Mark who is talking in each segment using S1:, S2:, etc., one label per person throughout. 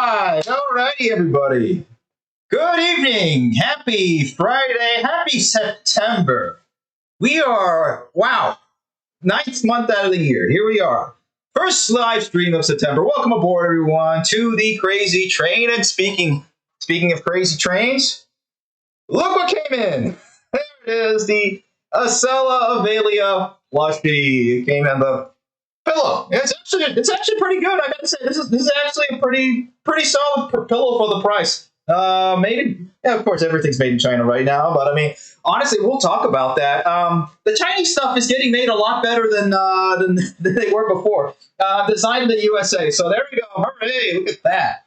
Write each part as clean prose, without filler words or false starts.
S1: Right. All righty, everybody. Good evening. Happy Friday. Happy September. We are, wow, ninth month out of the year. Here we are. First live stream of September. Welcome aboard, everyone, to the Crazy Train. And speaking of crazy trains, look what came in. There it is, the Avelia Liberty. It came in the pillow. It's actually pretty good. I gotta say, this is actually a pretty solid pillow for the price. Maybe, yeah, of course, everything's made in China right now, but I mean, honestly, we'll talk about that. The Chinese stuff is getting made a lot better than they were before. Designed in the USA. So there we go. Hooray! Look at that.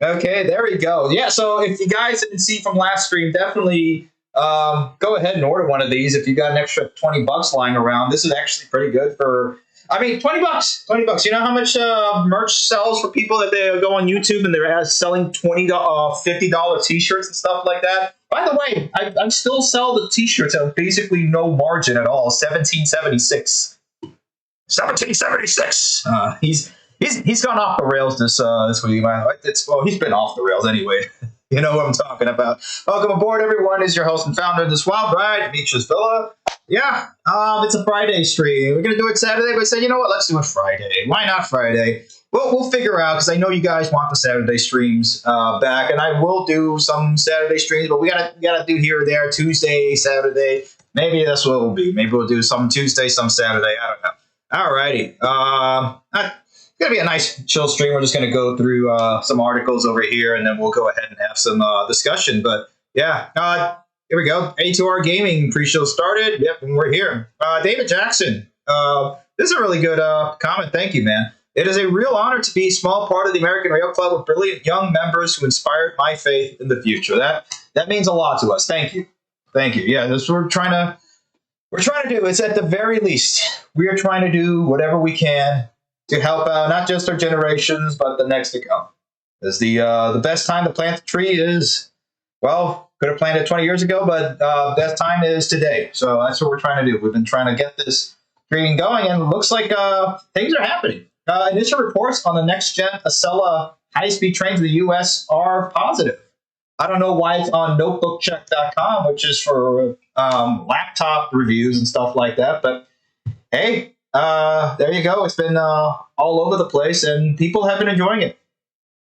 S1: Okay, there we go. Yeah. So if you guys didn't see from last stream, definitely go ahead and order one of these. If you got an extra $20 lying around, this is actually pretty good for. I mean, $20. $20. You know how much merch sells for people that they go on YouTube and they're selling $50 T-shirts and stuff like that? By the way, I still sell the T-shirts at basically no margin at all. $17.76. $17.76. He's gone off the rails this week. He's been off the rails anyway. You know what I'm talking about. Welcome aboard, everyone. Is your host and founder of this wild ride, Beaches Villa. Yeah, it's a Friday stream. We're going to do it Saturday, but I said, you know what? Let's do it Friday. Why not Friday? Well, we'll figure out, because I know you guys want the Saturday streams back, and I will do some Saturday streams, but we gotta do here or there, Tuesday, Saturday. Maybe that's what it will be. Maybe we'll do some Tuesday, some Saturday. I don't know. All righty. It's going to be a nice chill stream. We're just going to go through some articles over here, and then we'll go ahead and have some discussion. But, yeah, here we go. A2R Gaming pre-show started. Yep, and we're here. David Jackson. This is a really good comment. Thank you, man. It is a real honor to be a small part of the American Rail Club with brilliant young members who inspired my faith in the future. That means a lot to us. Thank you. Thank you. Yeah, this we're trying to do is at the very least, we are trying to do whatever we can to help out not just our generations, but the next to come. As the best time to plant the tree is, well, could have planted it 20 years ago, but best time is today. So that's what we're trying to do. We've been trying to get this tree going, and it looks like things are happening. Initial reports on the next-gen Acela high-speed trains in the U.S. are positive. I don't know why it's on notebookcheck.com, which is for laptop reviews and stuff like that, but hey, there you go. It's been all over the place, and people have been enjoying it.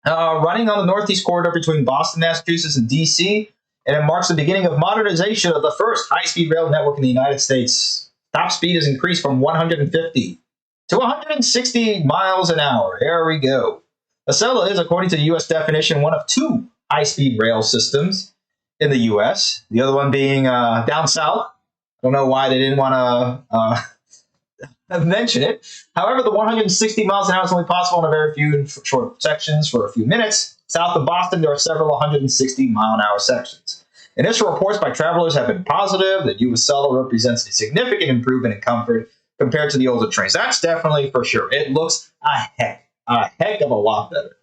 S1: Running on the Northeast Corridor between Boston, Massachusetts, and D.C., and it marks the beginning of modernization of the first high-speed rail network in the United States. Top speed has increased from 150 to 160 miles an hour. Here we go. Acela is, according to the U.S. definition, one of two high-speed rail systems in the U.S., the other one being down south. I don't know why they didn't want to mention it. However, the 160 miles an hour is only possible in a very few short sections for a few minutes. South of Boston, there are several 160 mile an hour sections. Initial reports by travelers have been positive that U.S. Acela represents a significant improvement in comfort compared to the older trains. That's definitely for sure. It looks a heck of a lot better.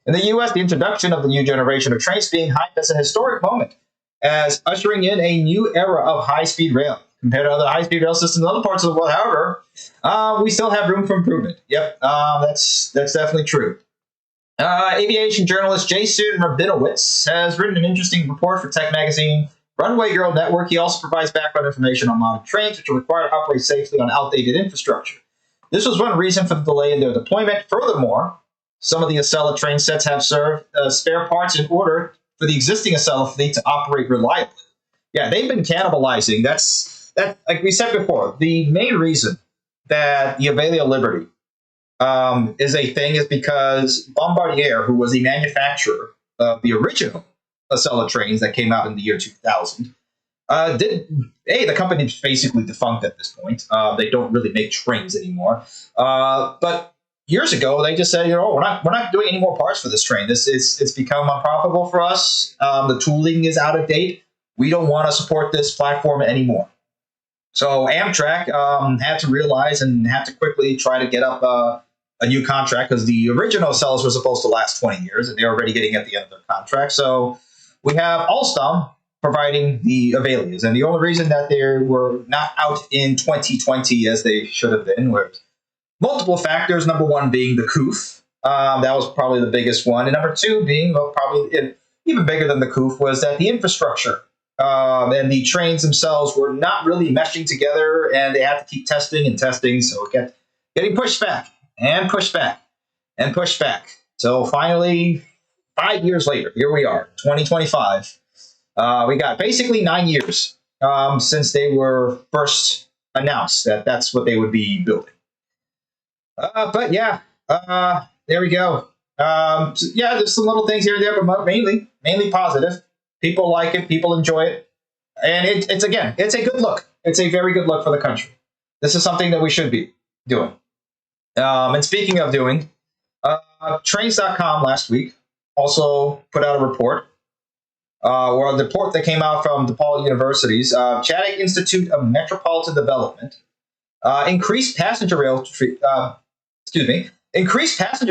S1: In the U.S., the introduction of the new generation of trains being hyped as a historic moment, as ushering in a new era of high-speed rail. Compared to other high-speed rail systems in other parts of the world, however, we still have room for improvement. Yep, that's definitely true. Aviation journalist Jason Rabinowitz has written an interesting report for tech magazine Runway Girl Network. He also provides background information on modern trains, which are required to operate safely on outdated infrastructure. This was one reason for the delay in their deployment. Furthermore, some of the Acela train sets have served spare parts in order for the existing Acela fleet to operate reliably. Yeah, they've been cannibalizing. That, like we said before, the main reason that the Avelia Liberty is a thing is because Bombardier, who was the manufacturer of the original Acela trains that came out in the year 2000, the company's basically defunct at this point. They don't really make trains anymore. But years ago, they just said, we're not doing any more parts for this train. It's become unprofitable for us. The tooling is out of date. We don't want to support this platform anymore. So Amtrak had to realize and had to quickly try to get up a new contract, because the original Acelas were supposed to last 20 years, and they're already getting at the end of their contract. So we have Alstom providing the Avelias. And the only reason that they were not out in 2020 as they should have been were multiple factors. Number one being the COOF. That was probably the biggest one. And number two being, well, probably even bigger than the COOF, was that the infrastructure and the trains themselves were not really meshing together, and they had to keep testing and testing. So it kept getting pushed back and pushed back and pushed back. So finally, 5 years later, here we are, 2025. We got basically 9 years since they were first announced that that's what they would be building. But yeah, there we go. So yeah, there's some little things here and there, but mainly positive. People like it. People enjoy it. And it's again, it's a good look. It's a very good look for the country. This is something that we should be doing. And speaking of doing, trains.com last week also put out a report. Or the report that came out from DePaul University's Chadwick Institute of Metropolitan Development increased passenger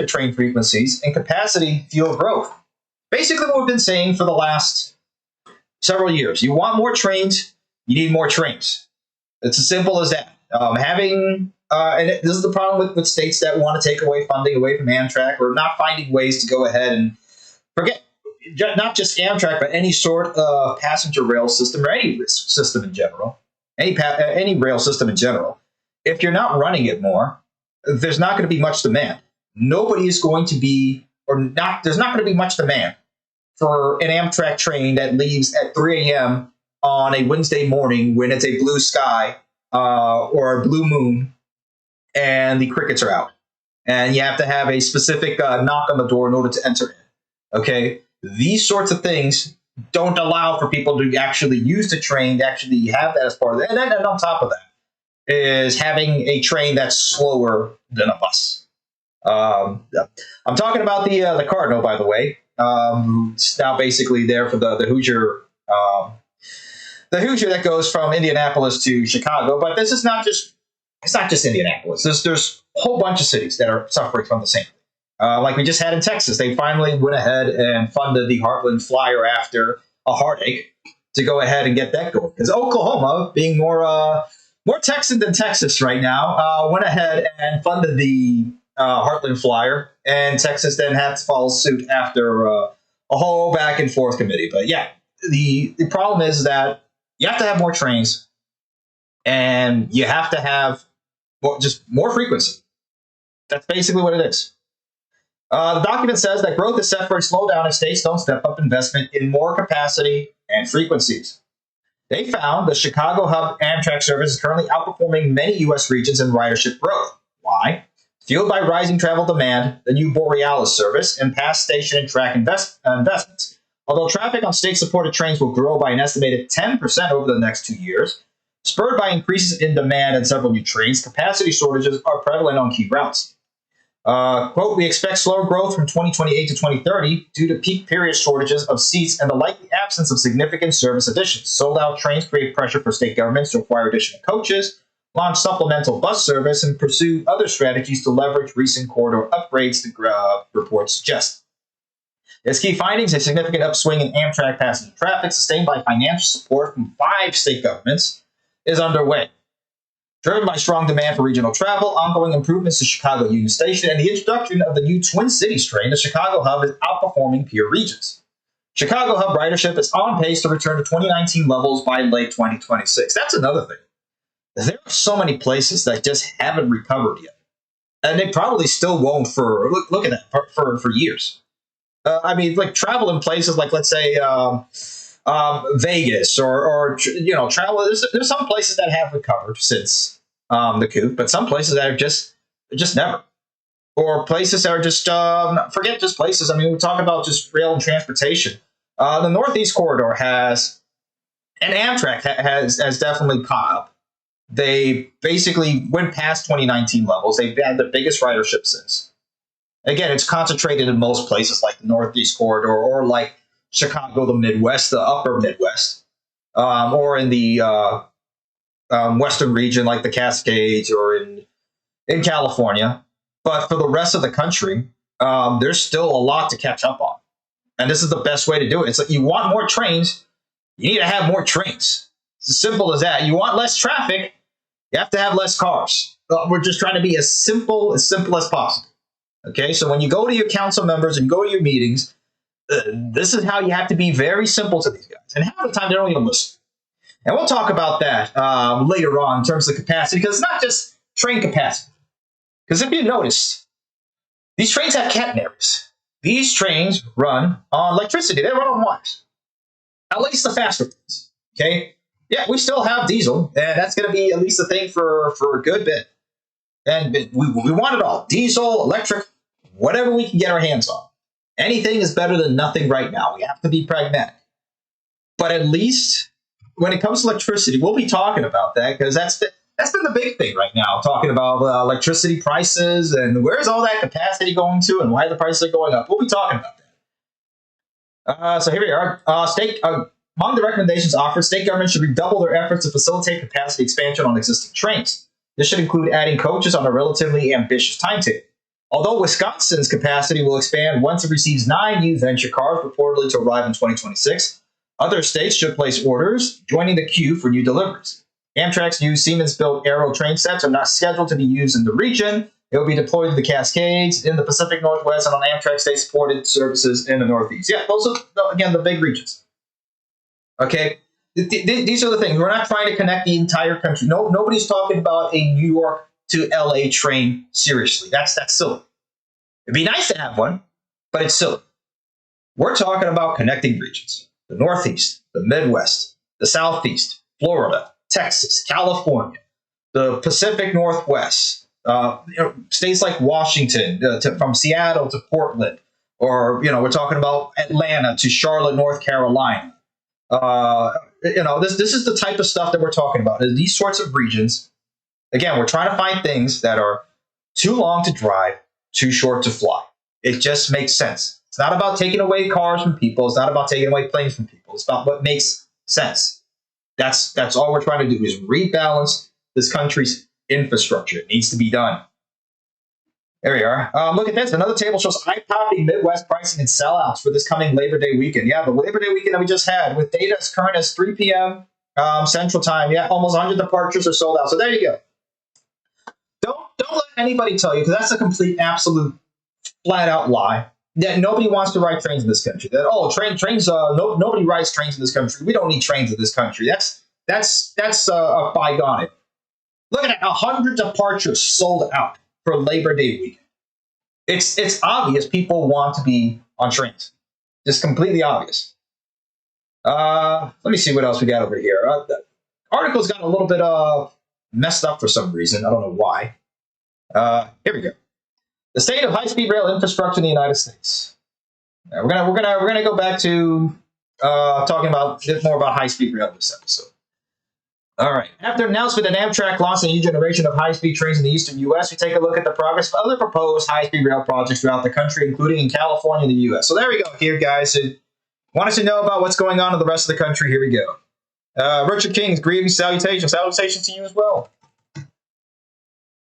S1: train frequencies and capacity fuel growth. Basically, what we've been saying for the last several years: you want more trains, you need more trains. It's as simple as that. This is the problem with states that want to take away funding away from Amtrak, or not finding ways to go ahead and forget. Not just Amtrak, but any sort of passenger rail system, or any system in general, any rail system in general. If you're not running it more, there's not going to be much demand. Nobody is going to be, or not. There's not going to be much demand for an Amtrak train that leaves at 3 a.m. on a Wednesday morning when it's a blue sky or a blue moon, and the crickets are out, and you have to have a specific knock on the door in order to enter in. Okay. These sorts of things don't allow for people to actually use the train, to actually have that as part of it. And then on top of that is having a train that's slower than a bus. I'm talking about the Cardinal, by the way. It's now basically there for the Hoosier, that goes from Indianapolis to Chicago. But this is it's not just Indianapolis. There's a whole bunch of cities that are suffering from the same thing. Like we just had in Texas, they finally went ahead and funded the Heartland Flyer after a heartache to go ahead and get that going. Because Oklahoma, being more Texan than Texas right now, went ahead and funded the Heartland Flyer, and Texas then had to follow suit after a whole back and forth committee. But yeah, the problem is that you have to have more trains, and you have to have just more frequency. That's basically what it is. The document says that growth is set for a slowdown if states don't step up investment in more capacity and frequencies. They found the Chicago Hub Amtrak service is currently outperforming many U.S. regions in ridership growth. Why? Fueled by rising travel demand, the new Borealis service, and past station and track investments. Although traffic on state-supported trains will grow by an estimated 10% over the next 2 years, spurred by increases in demand and several new trains, capacity shortages are prevalent on key routes. Quote, we expect slower growth from 2028 to 2030 due to peak period shortages of seats and the likely absence of significant service additions. Sold-out trains create pressure for state governments to acquire additional coaches, launch supplemental bus service, and pursue other strategies to leverage recent corridor upgrades, the report suggests. Its key findings: a significant upswing in Amtrak passenger traffic, sustained by financial support from 5 state governments, is underway. Driven by strong demand for regional travel, ongoing improvements to Chicago Union Station, and the introduction of the new Twin Cities train, the Chicago Hub is outperforming peer regions. Chicago Hub ridership is on pace to return to 2019 levels by late 2026. That's another thing. There are so many places that just haven't recovered yet. And they probably still won't look at that, for years. I mean, like travel in places like, let's say, Vegas or travel. There's some places that have recovered since the coup, but some places that are just never, or places that are just forget just places. I mean, we talk about just rail and transportation. The Northeast Corridor has, and Amtrak has definitely caught up. They basically went past 2019 levels. They've had the biggest ridership since. Again, it's concentrated in most places like the Northeast Corridor, or like Chicago, the Midwest, the upper Midwest, or in the Western region like the Cascades, or in California. But for the rest of the country, there's still a lot to catch up on. And this is the best way to do it. It's like, you want more trains, you need to have more trains. It's as simple as that. You want less traffic, you have to have less cars. We're just trying to be as simple as possible. Okay, so when you go to your council members and you go to your meetings, this is how you have to be very simple to these guys. And half the time they don't even listen. And we'll talk about that later on in terms of capacity, because it's not just train capacity. Because if you notice, these trains have catenaries. These trains run on electricity. They run on wires. At least the faster ones. Okay? Yeah, we still have diesel, and that's going to be at least a thing for a good bit. And we want it all. Diesel, electric, whatever we can get our hands on. Anything is better than nothing right now. We have to be pragmatic. But at least when it comes to electricity, we'll be talking about that, because that's been the big thing right now, talking about electricity prices and where's all that capacity going to and why the prices are going up. We'll be talking about that. So here we are. Among the recommendations offered, state governments should redouble their efforts to facilitate capacity expansion on existing trains. This should include adding coaches on a relatively ambitious timetable. Although Wisconsin's capacity will expand once it receives 9 new venture cars reportedly to arrive in 2026, other states should place orders, joining the queue for new deliveries. Amtrak's new Siemens-built Aero train sets are not scheduled to be used in the region. They will be deployed to the Cascades, in the Pacific Northwest, and on Amtrak state-supported services in the Northeast. Yeah, those are, again, the big regions. Okay, these are the things. We're not trying to connect the entire country. No, nobody's talking about a New York to LA train seriously. That's silly. It'd be nice to have one, but it's silly. We're talking about connecting regions. The Northeast, the Midwest, the Southeast, Florida, Texas, California, the Pacific Northwest, states like Washington, from Seattle to Portland, or, we're talking about Atlanta to Charlotte, North Carolina. This is the type of stuff that we're talking about. These sorts of regions. Again, we're trying to find things that are too long to drive, too short to fly. It just makes sense. It's not about taking away cars from people. It's not about taking away planes from people. It's about what makes sense. That's all we're trying to do, is rebalance this country's infrastructure. It needs to be done. There we are. Look at this. Another table shows eye-popping Midwest pricing and sellouts for this coming Labor Day weekend. Yeah, the Labor Day weekend that we just had, with data as current as 3 p.m. Central Time. Yeah, almost 100 departures are sold out. So there you go. Don't let anybody tell you, because that's a complete, absolute, flat-out lie, that nobody wants to ride trains in this country. That trains. Nobody rides trains in this country. We don't need trains in this country. That's a bygone. Look at that. 100 departures sold out for Labor Day weekend. It's obvious people want to be on trains. Just completely obvious. Let me see what else we got over here. The article's got a little bit messed up for some reason. I don't know why. Here we go. The state of high-speed rail infrastructure in the United States. We're gonna go back to talking about a bit more about high-speed rail in this episode. All right. After an announcement that Amtrak launched a new generation of high-speed trains in the eastern U.S., we take a look at the progress of other proposed high-speed rail projects throughout the country, including in California and the U.S. So there we go here, guys. So, wanted to know about what's going on in the rest of the country. Here we go. Richard King's greetings, salutations to you as well.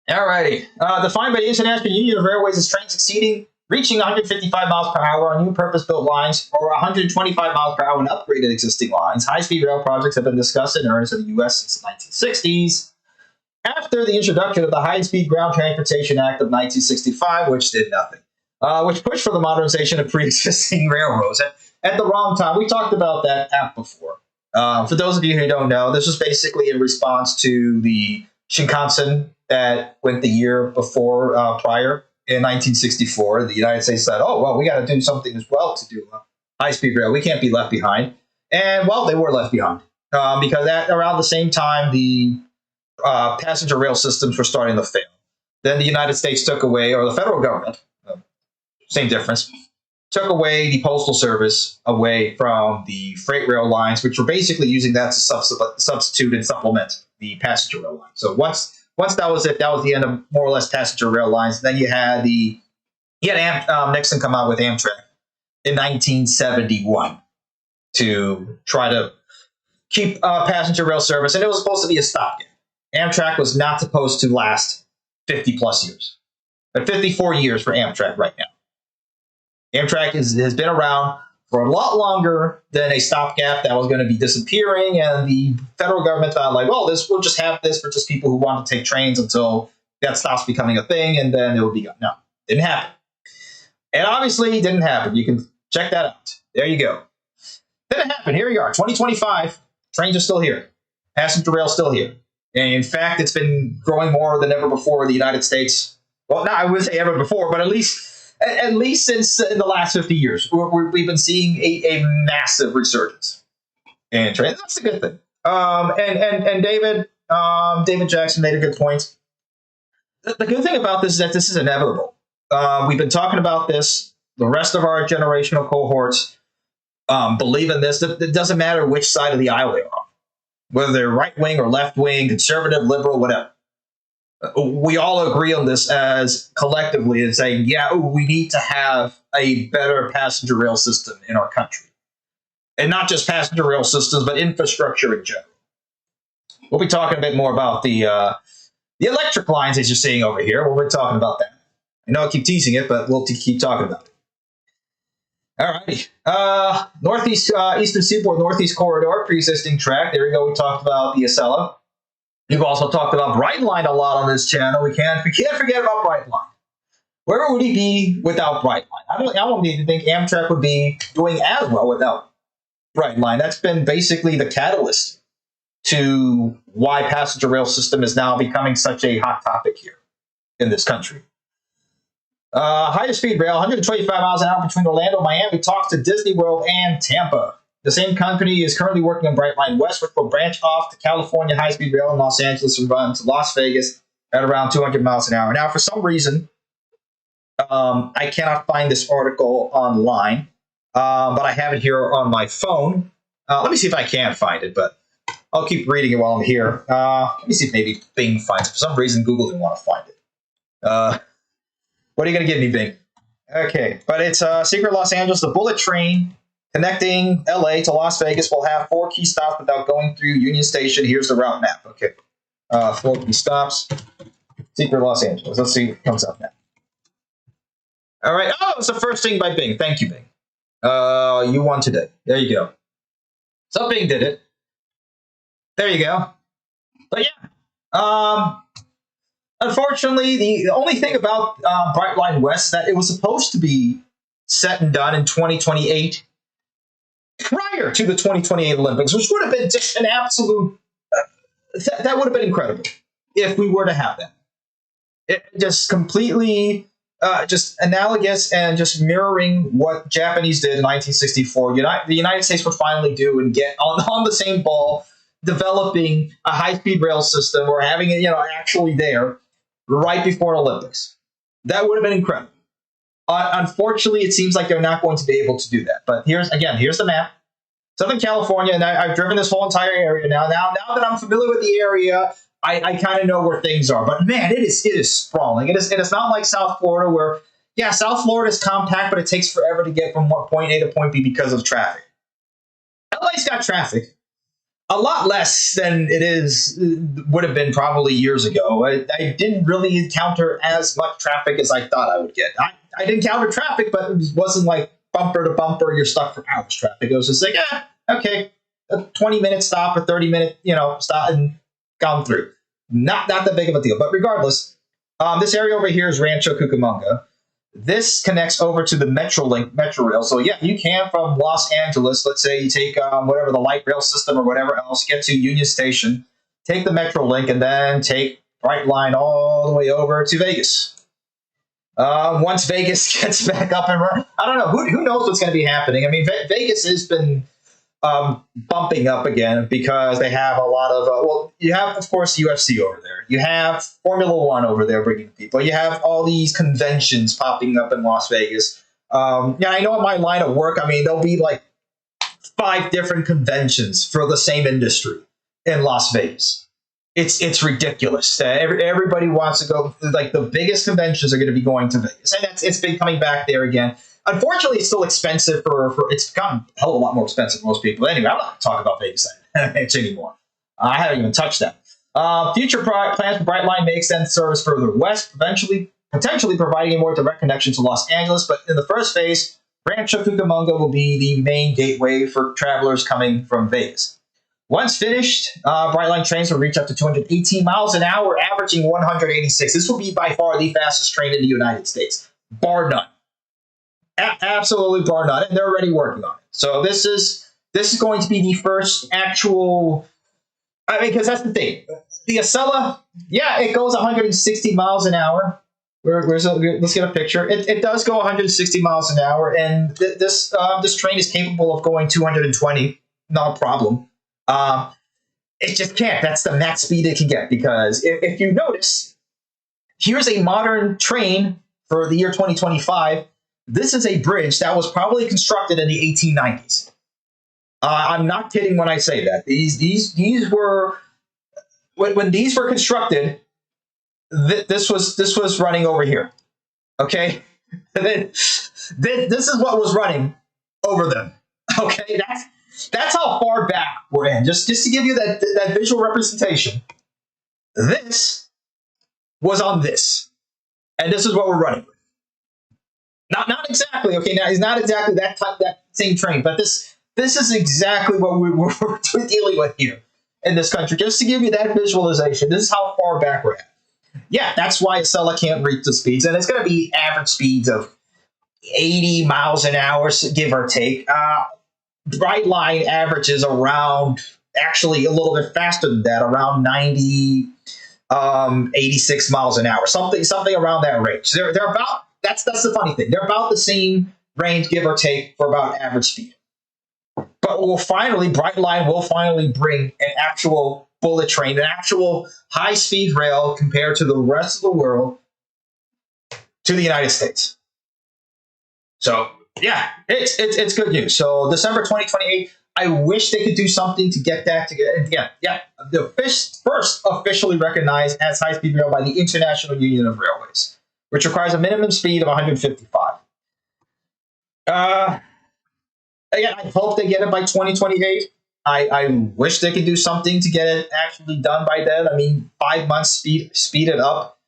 S1: All righty. Defined by the International Union of Railways as trains reaching 155 miles per hour on new purpose-built lines, or 125 miles per hour on upgraded existing lines. High-speed rail projects have been discussed in earnest in the U.S. since the 1960s. After the introduction of the High-Speed Ground Transportation Act of 1965, which did nothing, which pushed for the modernization of pre-existing railroads at the wrong time. We talked about that act before. For those of you who don't know, this was basically in response to the Shinkansen that went the year before prior. In 1964, the United States said, oh, well, we got to do something as well to do high-speed rail. We can't be left behind. And, well, they were left behind because around the same time, the passenger rail systems were starting to fail. Then the United States took away, or the federal government, same difference, took away the postal service away from the freight rail lines, which were basically using that to substitute and supplement the passenger rail line. So once that was it, that was the end of more or less passenger rail lines. Then you had Nixon come out with Amtrak in 1971 to try to keep passenger rail service, and it was supposed to be a stopgap. Amtrak was not supposed to last 50 plus years, but 54 years for Amtrak right now. Amtrak has been around for a lot longer than a stopgap that was going to be disappearing, and the federal government thought, like, well, we'll just have this for just people who want to take trains until that stops becoming a thing, and then it will be gone. No, didn't happen. And obviously, it didn't happen. You can check that out. There you go. Didn't happen. Here we are, 2025. Trains are still here. Passenger rail still here. And in fact, it's been growing more than ever before in the United States. Well, not I wouldn't say ever before, but at least since in the last 50 years, we've been seeing a massive resurgence in trains. That's a good thing. And David Jackson made a good point. The good thing about this is that this is inevitable. We've been talking about this. The rest of our generational cohorts believe in this. It doesn't matter which side of the aisle they are on, whether they're right wing or left wing, conservative, liberal, whatever. We all agree on this as collectively and saying, yeah, we need to have a better passenger rail system in our country. And not just passenger rail systems, but infrastructure in general. We'll be talking a bit more about the electric lines as you're seeing over here. We'll be talking about that. I know I keep teasing it, but we'll keep talking about it. All righty. Northeast, Eastern Seaboard, Northeast Corridor, pre-existing track. There we go. We talked about the Acela. We've also talked about Brightline a lot on this channel. We can't forget about Brightline. Where would he be without Brightline? I don't even think Amtrak would be doing as well without Brightline. That's been basically the catalyst to why passenger rail system is now becoming such a hot topic here in this country. Higher speed rail, 125 miles an hour between Orlando and Miami, talks to Disney World and Tampa. The same company is currently working on Brightline West, which will branch off to California high-speed rail in Los Angeles and run to Las Vegas at around 200 miles an hour. Now, for some reason, I cannot find this article online, but I have it here on my phone. Let me see if I can find it, but I'll keep reading it while I'm here. Let me see if maybe Bing finds it. For some reason, Google didn't want to find it. What are you going to give me, Bing? Okay, but it's Secret Los Angeles. The bullet train connecting LA to Las Vegas will have 4 key stops without going through Union Station. Here's the route map. Okay, 4 key stops. Secret Los Angeles. Let's see what comes up now. All right. Oh, it's the first thing by Bing. Thank you, Bing. You won today. There you go. So Bing did it. There you go. But yeah. Unfortunately, the only thing about Brightline West is that it was supposed to be set and done in 2028 prior to the 2028 Olympics, which would have been just an absolute, that would have been incredible if we were to have that. It just completely, just analogous and just mirroring what Japanese did in 1964. The United States would finally do and get on the same ball, developing a high-speed rail system or having it, actually there right before Olympics. That would have been incredible. Unfortunately, it seems like they're not going to be able to do that. But here's the map. Southern California, and I've driven this whole entire area now. Now that I'm familiar with the area, I kind of know where things are. But man, it is sprawling. It is not like South Florida where, yeah, South Florida is compact, but it takes forever to get from point A to point B because of traffic. LA's got traffic. A lot less than would have been probably years ago. I didn't really encounter as much traffic as I thought I would get. I did encounter traffic, but it wasn't like bumper to bumper, you're stuck for hours traffic. It was just like, okay, a 20-minute stop or 30-minute, stop and gone through. Not that big of a deal. But regardless, this area over here is Rancho Cucamonga. This connects over to the Metrolink Metro Rail. So yeah, you can from Los Angeles, let's say you take whatever the light rail system or whatever else, get to Union Station, take the Metrolink, and then take Brightline all the way over to Vegas. Once Vegas gets back up and running, I don't know, who knows what's going to be happening. I mean, Vegas has been bumping up again because they have a lot of, you have, of course, UFC over there. You have Formula One over there bringing people. You have all these conventions popping up in Las Vegas. I know in my line of work, there'll be like 5 different conventions for the same industry in Las Vegas. It's ridiculous. Everybody wants to go. Like the biggest conventions are going to be going to Vegas, and it's been coming back there again. Unfortunately, it's still expensive for it's gotten a hell of a lot more expensive for most people. Anyway, I'm not talking about Vegas anymore. I haven't even touched that. Future plans for Brightline may extend service further west, potentially providing a more direct connection to Los Angeles. But in the first phase, Rancho Cucamonga will be the main gateway for travelers coming from Vegas. Once finished, Brightline trains will reach up to 218 miles an hour, averaging 186. This will be by far the fastest train in the United States, bar none. Absolutely bar none, and they're already working on it. So this is going to be the first actual. I mean, because that's the thing. The Acela, yeah, it goes 160 miles an hour. Let's get a picture. It does go 160 miles an hour, and this train is capable of going 220, no problem. It just can't. That's the max speed it can get because if you notice, here's a modern train for the year 2025. This is a bridge that was probably constructed in the 1890s. I'm not kidding when I say that. These were when these were constructed. This was running over here. Okay, and then this is what was running over them. Okay, that's how far back we're in. Just to give you that visual representation. This was on this, and this is what we're running with. Not exactly. Okay, now it's not exactly that same train, but this is exactly what we're dealing with here in this country. Just to give you that visualization, this is how far back we're at. Yeah, that's why Acela can't reach the speeds, and it's going to be average speeds of 80 miles an hour, give or take. Brightline averages around, actually a little bit faster than that, around 90, 86 miles an hour, something around that range. They're about. That's the funny thing. They're about the same range, give or take, for about average speed. But Brightline will finally bring an actual bullet train, an actual high-speed rail compared to the rest of the world to the United States. So, yeah, it's good news. So, December 2028, I wish they could do something to get that together. Yeah, the first officially recognized as high-speed rail by the International Union of Railways, which requires a minimum speed of 155. Again, I hope they get it by 2028. I wish they could do something to get it actually done by then. I mean, 5 months speed it up.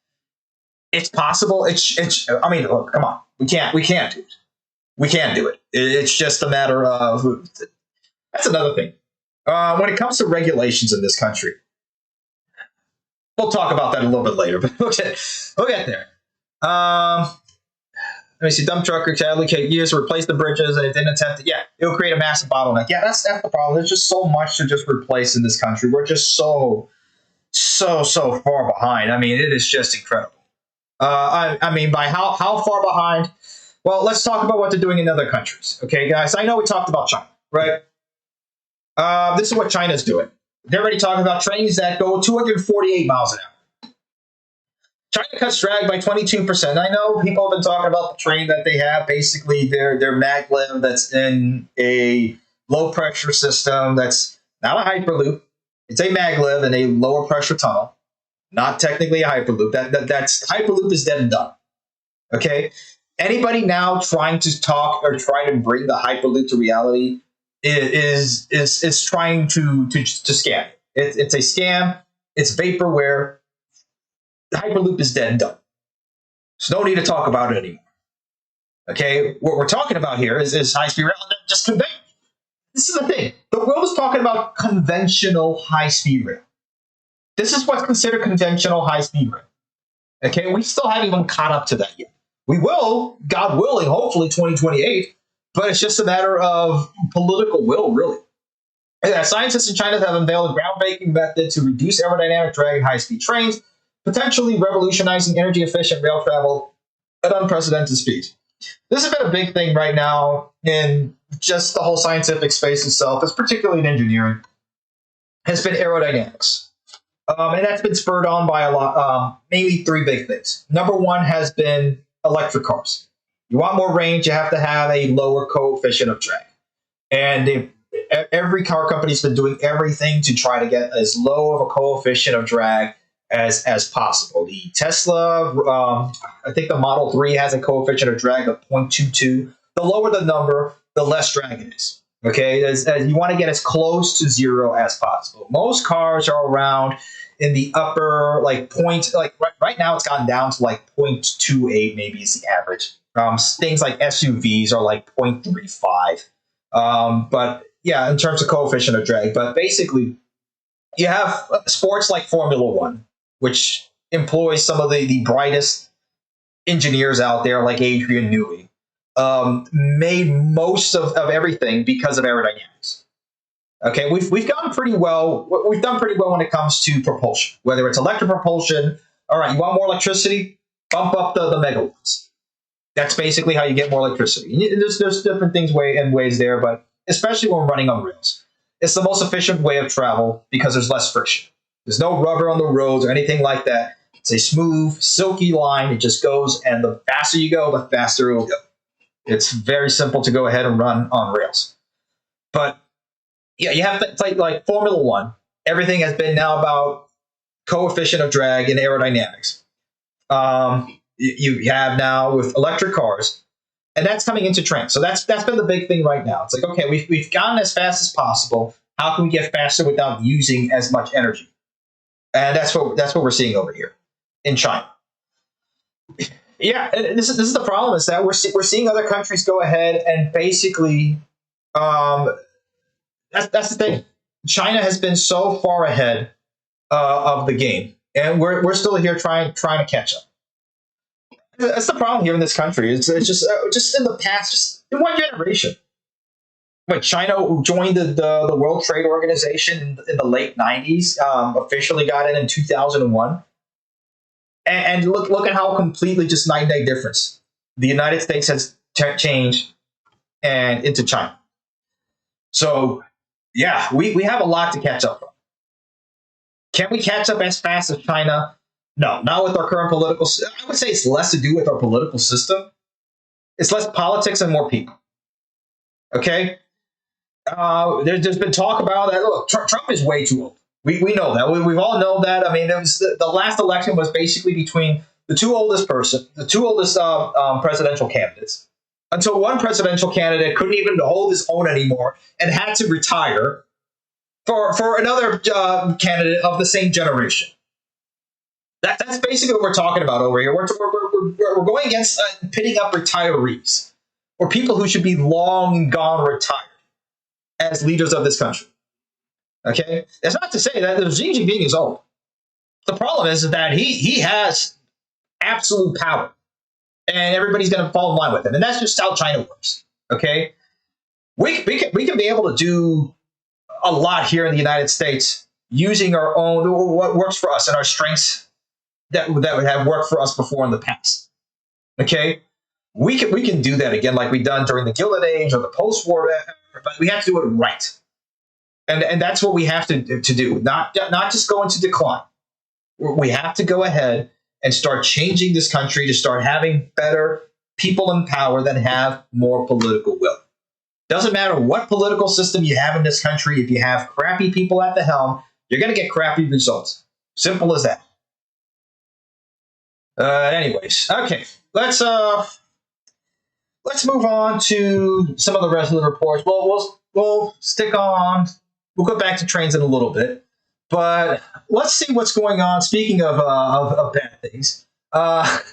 S1: It's possible. I mean, look, come on. We can't do it. We can't do it. It's just a matter of. That's another thing. When it comes to regulations in this country, we'll talk about that a little bit later. But we'll get there. Let me see. Dump trucker to allocate years to replace the bridges, and it didn't attempt to. Yeah, it will create a massive bottleneck. Yeah, that's the problem. There's just so much to just replace in this country. We're just so far behind. I mean, it is just incredible. I mean, by how far behind? Well, let's talk about what they're doing in other countries. Okay, guys. I know we talked about China, right? This is what China's doing. They're already talking about trains that go 248 miles an hour. China cuts drag by 22%. I know people have been talking about the train that they have. Basically, their maglev that's in a low pressure system that's not a hyperloop. It's a maglev in a lower pressure tunnel. Not technically a hyperloop. That's hyperloop is dead and done. Okay. Anybody now trying to talk or trying to bring the hyperloop to reality is trying to scam. It's a scam. It's vaporware. The hyperloop is dead and done. So no need to talk about it anymore. Okay, what we're talking about here is high-speed rail. Just this is the thing. The world is talking about conventional high-speed rail. This is what's considered conventional high-speed rail. Okay, we still haven't even caught up to that yet. We will, God willing, hopefully 2028, but it's just a matter of political will, really. Yeah, scientists in China have unveiled a groundbreaking method to reduce aerodynamic drag in high-speed trains, potentially revolutionizing energy-efficient rail travel at unprecedented speeds. This has been a big thing right now in just the whole scientific space itself, it's particularly in engineering, has been aerodynamics. And that's been spurred on by a lot, mainly three big things. Number one has been electric cars. You want more range, you have to have a lower coefficient of drag. And every car company's been doing everything to try to get as low of a coefficient of drag as possible. The Tesla, I think the Model 3 has a coefficient of drag of 0.22. The lower the number, the less drag it is. Okay, as you want to get as close to zero as possible. Most cars are around in the upper right now it's gotten down to like 0.28 maybe is the average. Things like SUVs are like 0.35. But yeah, in terms of coefficient of drag. But basically, you have sports like Formula One, which employs some of the brightest engineers out there, like Adrian Newey. made most of everything because of aerodynamics. Okay, we've done pretty well. We've done pretty well when it comes to propulsion, whether it's electric propulsion. All right, you want more electricity? Bump up the megawatts. That's basically how you get more electricity. There's different things ways there, but especially when we're running on rails, it's the most efficient way of travel because there's less friction. There's no rubber on the roads or anything like that. It's a smooth, silky line. It just goes, and the faster you go, the faster it will go. It's very simple to go ahead and run on rails. But yeah, you have to, like Formula One. Everything has been now about coefficient of drag and aerodynamics. You have now with electric cars, and that's coming into trains. So that's been the big thing right now. It's like, okay, we've gotten as fast as possible. How can we get faster without using as much energy? And that's what we're seeing over here in China. Yeah, this is the problem, is that we're seeing other countries go ahead and basically that's the thing. China has been so far ahead of the game, and we're still here trying to catch up. That's the problem here in this country. It's just in the past, just in one generation. Like China joined the World Trade Organization in the late 90s, officially got in 2001. And look at how completely just night and day difference the United States has changed and into China. So, yeah, we have a lot to catch up on. Can we catch up as fast as China? No, not with our current political. I would say it's less to do with our political system. It's less politics and more people. Okay? There's been talk about that. Look, Trump is way too old. We know that. We've all known that. I mean, it was the last election was basically between the two oldest presidential candidates, until one presidential candidate couldn't even hold his own anymore and had to retire for another candidate of the same generation. That's basically what we're talking about over here. We're going against pitting up retirees or people who should be long gone retired as leaders of this country. Okay, that's not to say that Xi Jinping is old. The problem is that he has absolute power, and everybody's going to fall in line with him, and that's just how China works. Okay, we can be able to do a lot here in the United States using our own what works for us and our strengths that would have worked for us before in the past. Okay, we can do that again, like we done during the Gilded Age or the post-war era, but we have to do it right. And that's what we have to do, not just go into decline. We have to go ahead and start changing this country to start having better people in power that have more political will. Doesn't matter what political system you have in this country, if you have crappy people at the helm, you're going to get crappy results. Simple as that. Anyways, okay, let's move on to some of the rest of the reports. Well, we'll stick on. We'll go back to trains in a little bit, but let's see what's going on. Speaking of bad things, let's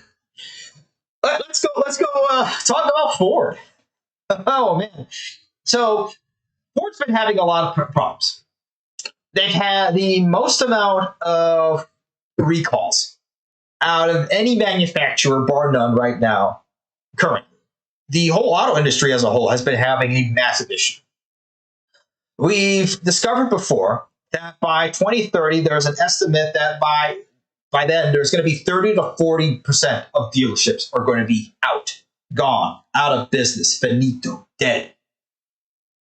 S1: go talk about Ford. Oh man, so Ford's been having a lot of problems. They've had the most amount of recalls out of any manufacturer, bar none, right now. Currently, the whole auto industry as a whole has been having a massive issue. We've discovered before that by 2030, there's an estimate that by then, there's going to be 30 to 40% of dealerships are going to be gone, out of business, finito, dead.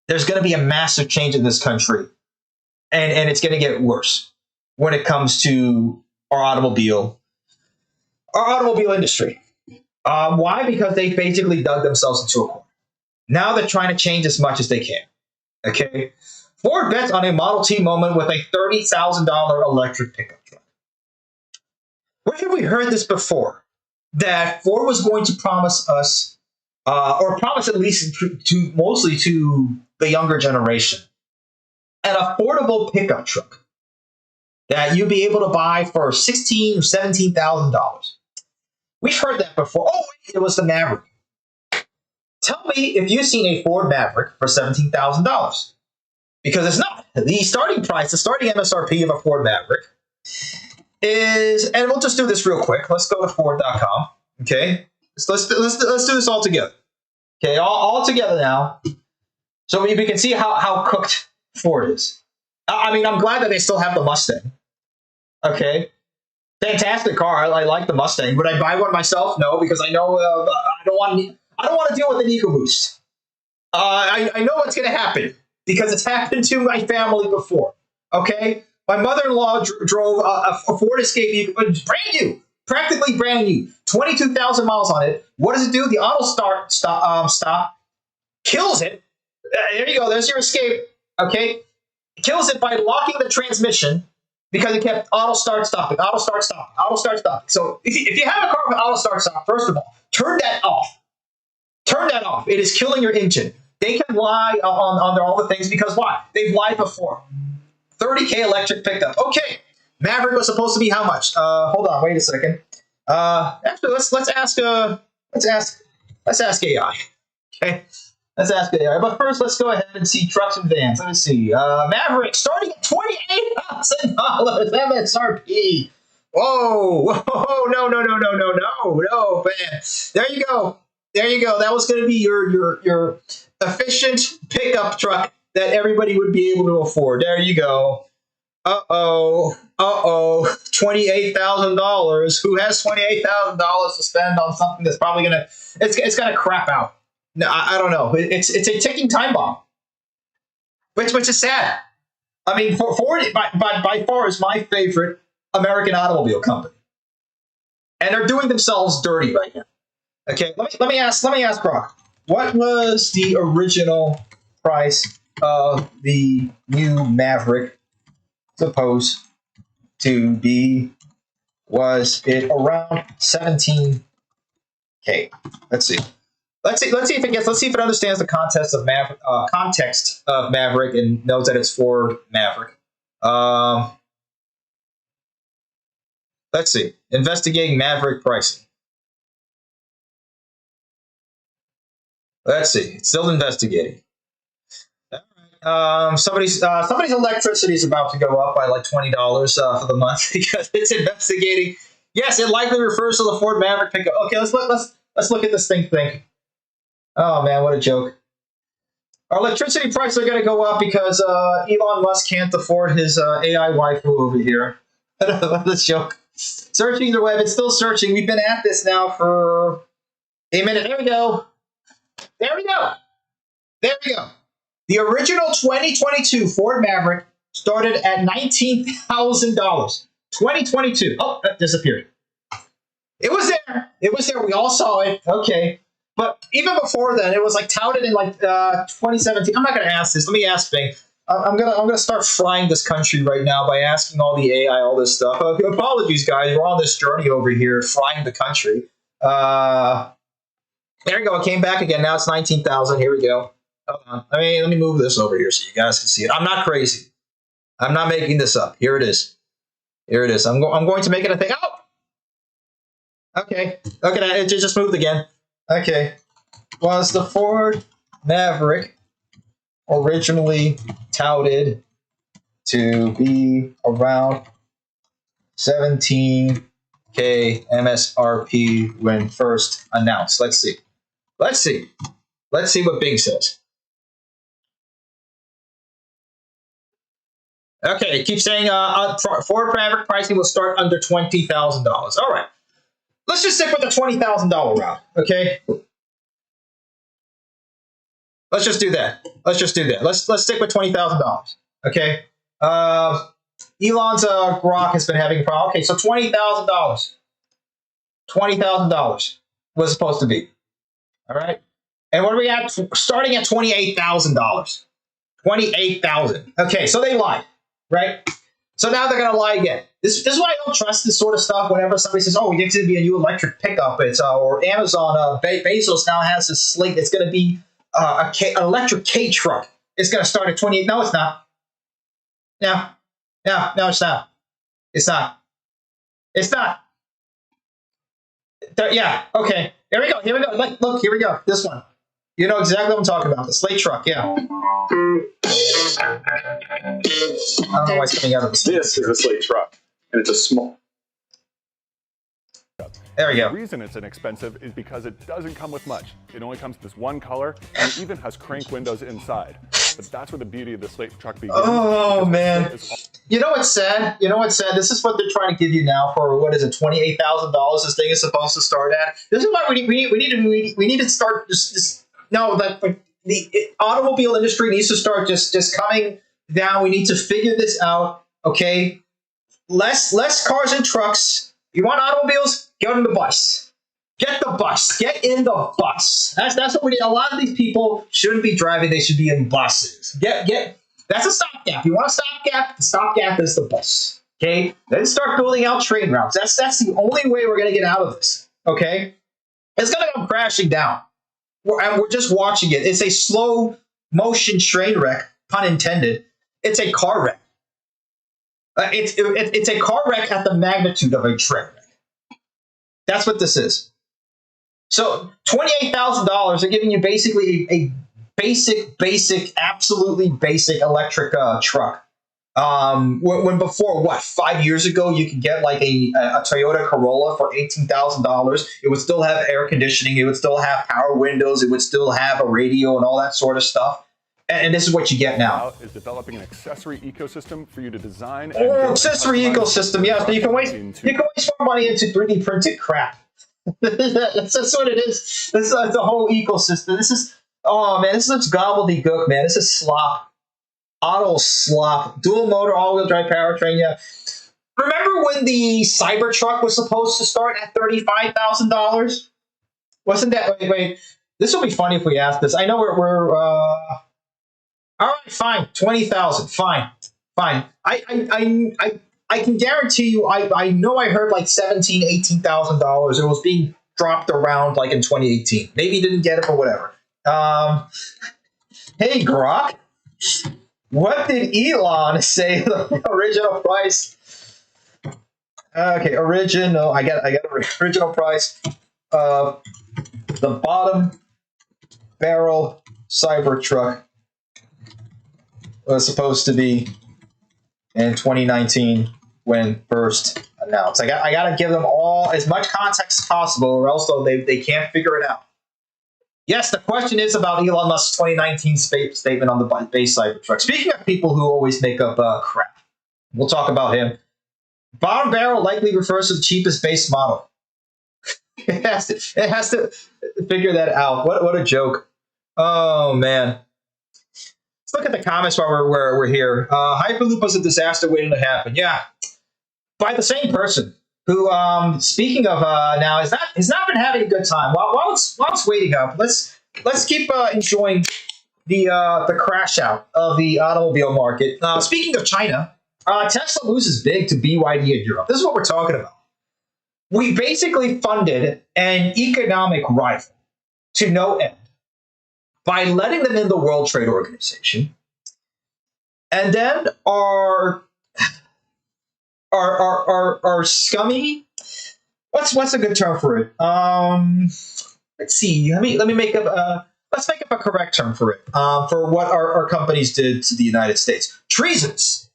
S1: There's going to be a massive change in this country, and it's going to get worse when it comes to our automobile industry. Why? Because they basically dug themselves into a corner. Now they're trying to change as much as they can. Okay, Ford bets on a Model T moment with a $30,000 electric pickup truck. Where have we heard this before? That Ford was going to promise us, or promise at least mostly to the younger generation, an affordable pickup truck that you'd be able to buy for $16,000 or $17,000. We've heard that before. Oh, wait, it was the Maverick. Tell me if you've seen a Ford Maverick for $17,000. Because it's not. The starting price, the starting MSRP of a Ford Maverick is, and we'll just do this real quick. Let's go to Ford.com. Okay, let's do this all together. Okay, all together now. So we can see how cooked Ford is. I mean, I'm glad that they still have the Mustang. Okay, fantastic car. I like the Mustang. Would I buy one myself? No, because I know I don't want to deal with an EcoBoost. I know what's going to happen because it's happened to my family before. Okay, my mother-in-law drove a Ford Escape, brand new, practically brand new, 22,000 miles on it. What does it do? The auto stop kills it. There you go. There's your Escape. Okay, kills it by locking the transmission because it kept auto start stopping. So if you have a car with auto start stop, first of all, turn that off. Turn that off. It is killing your engine. They can lie on all the things because why? They've lied before. 30K electric pickup. Okay, Maverick was supposed to be how much? Hold on, wait a second. Actually, let's ask AI. Okay, let's ask AI. But first, let's go ahead and see trucks and vans. Let me see. Maverick starting at $28,000 MSRP. Whoa, no, man. There you go. That was going to be your efficient pickup truck that everybody would be able to afford. There you go. $28,000. Who has $28,000 to spend on something that's probably it's gonna crap out? No, I don't know. It's a ticking time bomb, which is sad. I mean, Ford by far is my favorite American automobile company, and they're doing themselves dirty right now. Okay, let me ask Brock, what was the original price of the new Maverick supposed to be? Was it around 17K? Let's see if it understands the context of Maverick and knows that it's Ford Maverick. Let's see. Investigating Maverick pricing. Let's see. It's still investigating. Somebody's electricity is about to go up by like $20 for the month because it's investigating. Yes, it likely refers to the Ford Maverick pickup. Okay, let's look at this thing. Oh man, what a joke! Our electricity prices are going to go up because Elon Musk can't afford his AI waifu over here. This joke. Searching the web, it's still searching. We've been at this now for a minute. There we go. The original 2022 Ford Maverick started at $19,000. 2022. Oh, that disappeared. It was there. We all saw it. Okay. But even before then, it was like touted in like 2017. I'm not going to ask this. Let me ask Bing. I'm gonna start frying this country right now by asking all the AI all this stuff. Apologies, guys. We're on this journey over here, frying the country. There we go. It came back again. Now it's 19,000. Here we go. Hold on. Let me move this over here so you guys can see it. I'm not crazy. I'm not making this up. Here it is. I'm going to make it a thing. Oh! Okay. It just moved again. Okay. Was the Ford Maverick originally touted to be around 17K MSRP when first announced? Let's see what Bing says. Okay, it keeps saying Ford Maverick pricing will start under $20,000. All right, let's just stick with the $20,000 route. Okay, let's just do that. Let's stick with $20,000. Okay. Elon's Grok has been having a problem. Okay, so $20,000. $20,000 was supposed to be. All right. And what are we at? Starting at $28,000. $28,000. Okay, so they lied, right? So now they're gonna lie again. This is why I don't trust this sort of stuff. Whenever somebody says, "Oh, it's gonna be a new electric pickup," or Amazon Bezos now has this slate. It's gonna be an electric K truck. It's gonna start at 28. No, it's not. No, it's not. It's not. Yeah. Okay. Here we go. Look. Here we go. This one. You know exactly what I'm talking about. The slate truck. Yeah. I don't know why it's coming out of the slate.
S2: This is a slate truck, and it's a small.
S1: There we
S2: The
S1: go.
S2: reason it's inexpensive is because it doesn't come with much. It only comes with this one color, and it even has crank windows inside. But that's where the beauty of the slate truck begins.
S1: Oh, man. You know what's sad? You know what's sad? This is what they're trying to give you now for, what is it, $28,000 this thing is supposed to start at? This is why we need to start the automobile industry needs to start just coming down. We need to figure this out, okay? Less cars and trucks. You want automobiles? Get on the bus. Get the bus. Get in the bus. That's what we need. A lot of these people shouldn't be driving. They should be in buses. That's a stopgap. You want a stopgap? The stopgap is the bus. Okay? Then start building out train routes. That's the only way we're going to get out of this. Okay? It's going to come crashing down. And we're just watching it. It's a slow motion train wreck, pun intended. It's a car wreck. It's a car wreck at the magnitude of a train wreck. That's what this is. So $28,000, they're giving you basically a basic, absolutely basic electric truck. When before, 5 years ago, you could get like a Toyota Corolla for $18,000. It would still have air conditioning. It would still have power windows. It would still have a radio and all that sort of stuff. And this is what you get now.
S2: Is developing an accessory ecosystem for you to design.
S1: Accessory ecosystem, yes. You can waste more money into 3D printed crap. That's what it is. This is the whole ecosystem. This is gobbledygook, man. This is slop. Auto slop. Dual motor, all-wheel drive powertrain, yeah. Remember when the Cybertruck was supposed to start at $35,000? Wasn't that... Wait. This will be funny if we ask this. I know we're all right, fine. 20,000. Fine. I can guarantee you, I know I heard like $17,000, $18,000. It was being dropped around like in 2018. Maybe you didn't get it or whatever. Hey, Grok. What did Elon say the original price? Okay, original. I got original price of the bottom barrel Cybertruck was supposed to be in 2019 when first announced. I got to give them all as much context as possible, or else they can't figure it out. Yes, the question is about Elon Musk's 2019 statement on the base Cybertruck. Speaking of people who always make up crap, we'll talk about him. Bottom barrel likely refers to the cheapest base model. It has to figure that out. What a joke. Oh, man. Let's look at the comments while we're here. Hyperloop was a disaster waiting to happen. Yeah, by the same person who, speaking of now, has not been having a good time. While it's waiting up, let's keep enjoying the crash out of the automobile market. Speaking of China, Tesla loses big to BYD in Europe. This is what we're talking about. We basically funded an economic rival to no end by letting them in the World Trade Organization, and then our scummy. What's a good term for it? Let's see. Let me make up. Let's make up a correct term for it. For what our companies did to the United States. Treasonous.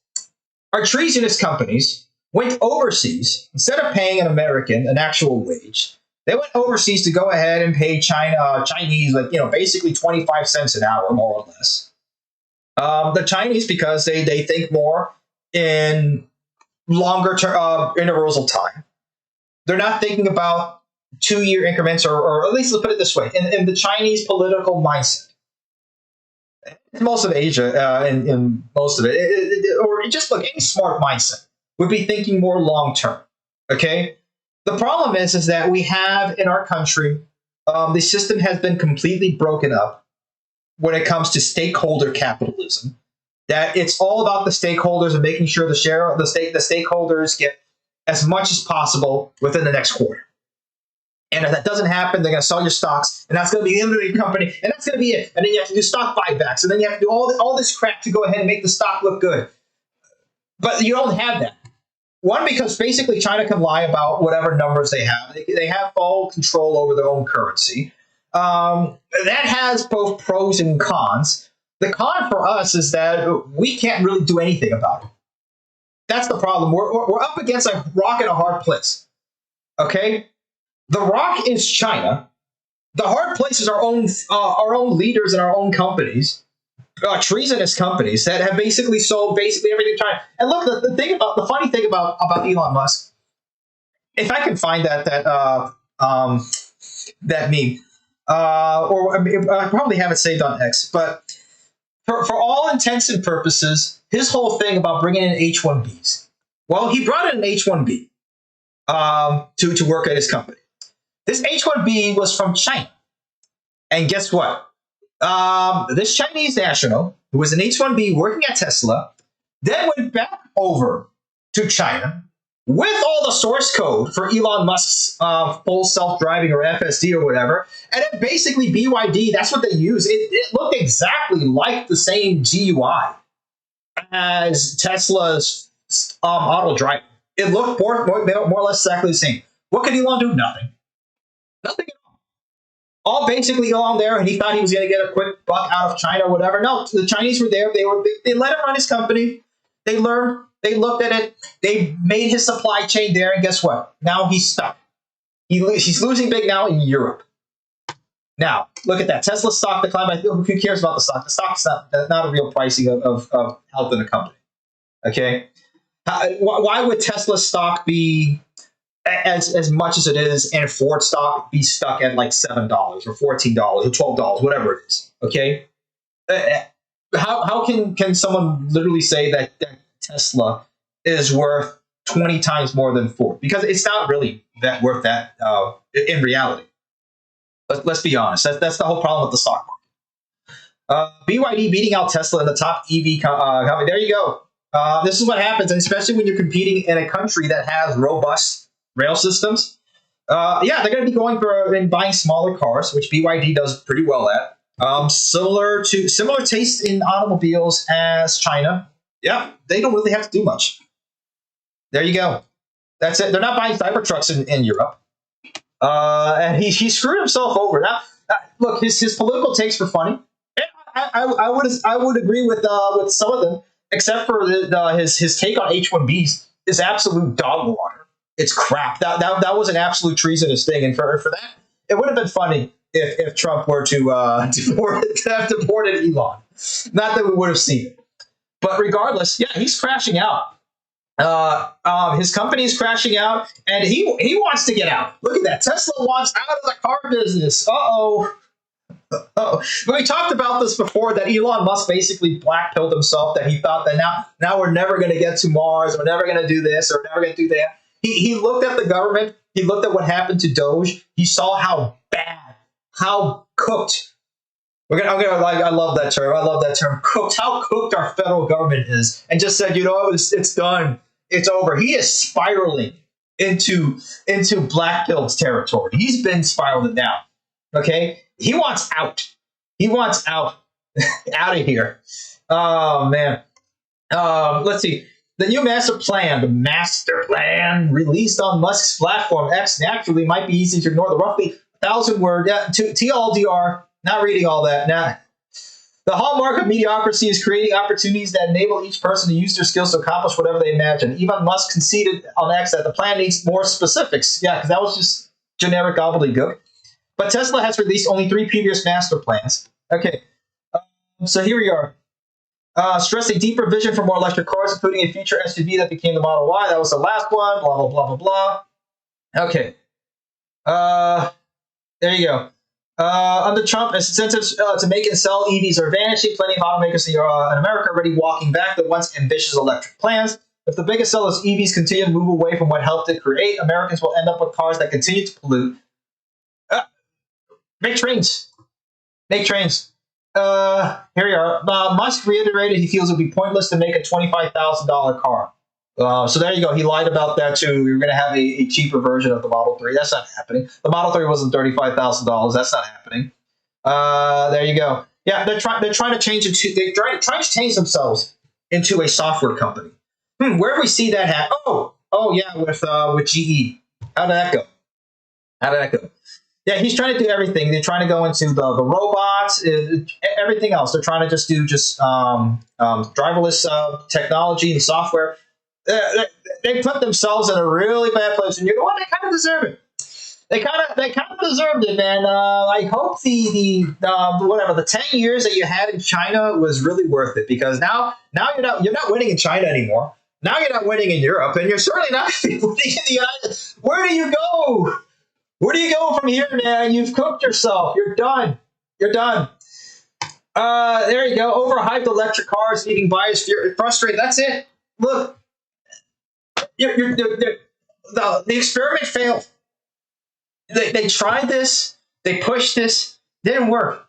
S1: Our treasonous companies went overseas instead of paying an American an actual wage. They went overseas to go ahead and pay Chinese, basically 25 cents an hour, more or less. The Chinese, because they think more in longer intervals of time. They're not thinking about 2-year increments, or at least let's put it this way, in the Chinese political mindset. Most of Asia, in most of it, or just look, any smart mindset would be thinking more long term. Okay. The problem is that we have in our country, the system has been completely broken up when it comes to stakeholder capitalism. That it's all about the stakeholders and making sure the stakeholders get as much as possible within the next quarter. And if that doesn't happen, they're going to sell your stocks, and that's going to be the end of your company, and that's going to be it. And then you have to do stock buybacks, and then you have to do all this crap to go ahead and make the stock look good. But you don't have that. One, because basically China can lie about whatever numbers they have. They have all control over their own currency. That has both pros and cons. The con for us is that we can't really do anything about it. That's the problem. We're up against a rock and a hard place. Okay? The rock is China. The hard place is our own leaders and our own companies, treasonous companies that have basically sold basically everything to China. And look, the funny thing about Elon Musk, if I can find that meme, or I probably have it saved on X, but for all intents and purposes, his whole thing about bringing in H-1Bs. Well, he brought in an H-1B to work at his company. This H-1B was from China. And guess what? This Chinese national, who was an H-1B working at Tesla, then went back over to China with all the source code for Elon Musk's full self-driving or FSD or whatever. And then basically BYD, that's what they use. It looked exactly like the same GUI as Tesla's auto driving. It looked more or less exactly the same. What could Elon do? Nothing. Nothing at all. All basically along there, and he thought he was going to get a quick buck out of China or whatever. No, the Chinese were there. They let him run his company. They learned. They looked at it. They made his supply chain there, and guess what? Now he's stuck. He's losing big now in Europe. Now, look at that. Tesla stock declined by, who cares about the stock? The stock's not a real pricing of health in a company. Okay? Why would Tesla stock be as much as it is and Ford stock be stuck at like $7 or $14 or $12, whatever it is? Okay? How can someone literally say that Tesla is worth 20 times more than Ford? Because it's not really worth that in reality. Let's be honest. That's the whole problem with the stock market. BYD beating out Tesla in the top EV company. There you go. This is what happens, and especially when you're competing in a country that has robust rail systems. Yeah, they're going to be going for and buying smaller cars, which BYD does pretty well at. Similar taste in automobiles as China. Yeah, they don't really have to do much. There you go. That's it. They're not buying Cybertrucks in Europe. And he screwed himself over. Now, look, his political takes were funny. I would agree with some of them, except for his take on H-1Bs is absolute dog water. It's crap. That was an absolute treasonous thing, and for that, it would have been funny if Trump were to have deported Elon. Not that we would have seen it, but regardless, yeah, he's crashing out. His company is crashing out, and he wants to get out. Look at that. Tesla wants out of the car business. Uh-oh. We talked about this before, that Elon Musk basically black-pilled himself, that he thought that now we're never going to get to Mars, we're never going to do this, or we're never going to do that. He looked at the government, he looked at what happened to Doge, he saw how bad, how cooked. I love that term, cooked, how cooked our federal government is, and just said, it's done. It's over. He is spiraling into black pilled territory. He's been spiraling down. Okay? He wants out. He wants out. Out of here. Oh, man. Let's see. The new master plan released on Musk's platform X naturally might be easy to ignore the roughly 1,000-word TLDR. Not reading all that. Nah. The hallmark of mediocrity is creating opportunities that enable each person to use their skills to accomplish whatever they imagine. Elon Musk conceded on X that the plan needs more specifics. Yeah, because that was just generic gobbledygook. But Tesla has released only 3 previous master plans. Okay, so here we are. Stress a deeper vision for more electric cars, including a future SUV that became the Model Y. That was the last one. Blah, blah, blah, blah, blah. Okay. There you go. Under Trump, incentives to make and sell EVs are vanishing. Plenty of automakers in America are already walking back the once ambitious electric plans. If the biggest sellers of EVs continue to move away from what helped it create, Americans will end up with cars that continue to pollute. Make trains. Make trains. Here we are. Musk reiterated he feels it would be pointless to make a $25,000 car. So there you go. He lied about that too. We were going to have a cheaper version of the Model 3. That's not happening. The Model 3 wasn't $35,000. That's not happening. There you go. Yeah, they're trying to change it. They're trying to change themselves into a software company. Where do we see that happen? Oh yeah, with GE. How did that go? Yeah, he's trying to do everything. They're trying to go into the robots, everything else. They're trying to do driverless technology and software. They put themselves in a really bad place, and you know what? They kind of deserve it. they kind of deserved it, man. I hope the 10 years that you had in China was really worth it, because now you're not winning in China anymore. Now you're not winning in Europe, and you're certainly not winning in the United. Where do you go? Where do you go from here, man? You've cooked yourself. You're done. You're done. There you go. Overhyped electric cars, leaving buyers frustrated. That's it. Look, the experiment failed. They tried this. They pushed this. Didn't work.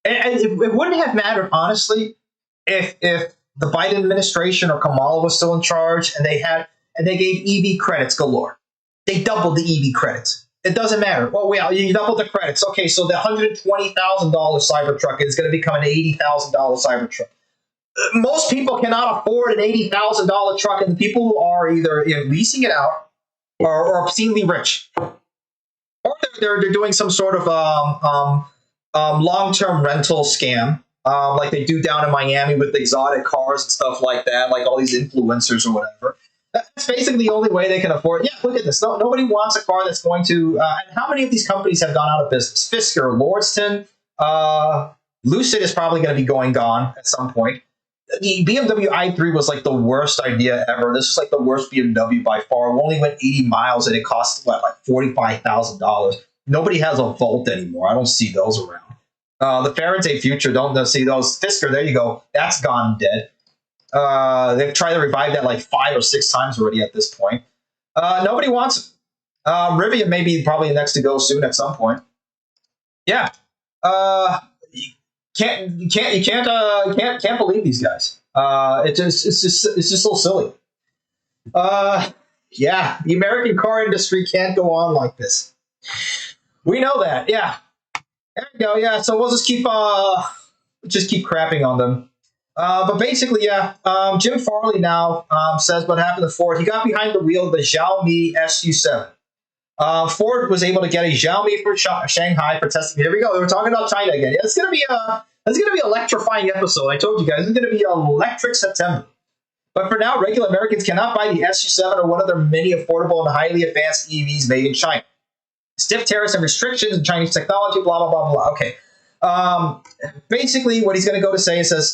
S1: And it wouldn't have mattered, honestly, if the Biden administration or Kamala was still in charge and they gave EV credits galore. They doubled the EV credits. It doesn't matter. Well, you doubled the credits. Okay, so the $120,000 Cybertruck is going to become an $80,000 Cybertruck. Most people cannot afford an $80,000 truck, and the people who are either leasing it out or obscenely rich, or they're doing some sort of long-term rental scam, like they do down in Miami with exotic cars and stuff like that, like all these influencers or whatever. That's basically the only way they can afford. Yeah, look at this. Nobody wants a car that's going to. And how many of these companies have gone out of business? Fisker, Lordstown, Lucid is probably going to be gone at some point. The BMW i3 was like the worst idea ever. This is like the worst BMW by far. We only went 80 miles and it cost like $45,000. Nobody has a Volt anymore. I don't see those around. The Faraday Future, don't see those. Fisker, there you go. That's gone dead. They've tried to revive that like 5 or 6 times already at this point. Nobody wants it. Rivian may be probably next to go soon at some point. Yeah. You can't believe these guys. It's just so silly. Yeah, the American car industry can't go on like this. We know that. Yeah. There we go. Yeah. So we'll just keep crapping on them. But basically, yeah. Jim Farley now says what happened to Ford. He got behind the wheel of the Xiaomi SU7. Ford was able to get a Xiaomi for Shanghai for testing. Here we go. We're talking about China again. It's gonna be an electrifying episode. I told you guys, it's gonna be an electric September. But for now, regular Americans cannot buy the SU7 or one of their many affordable and highly advanced EVs made in China. Stiff tariffs and restrictions in Chinese technology. Blah blah blah blah. Okay. Basically, what he's going to go to say says,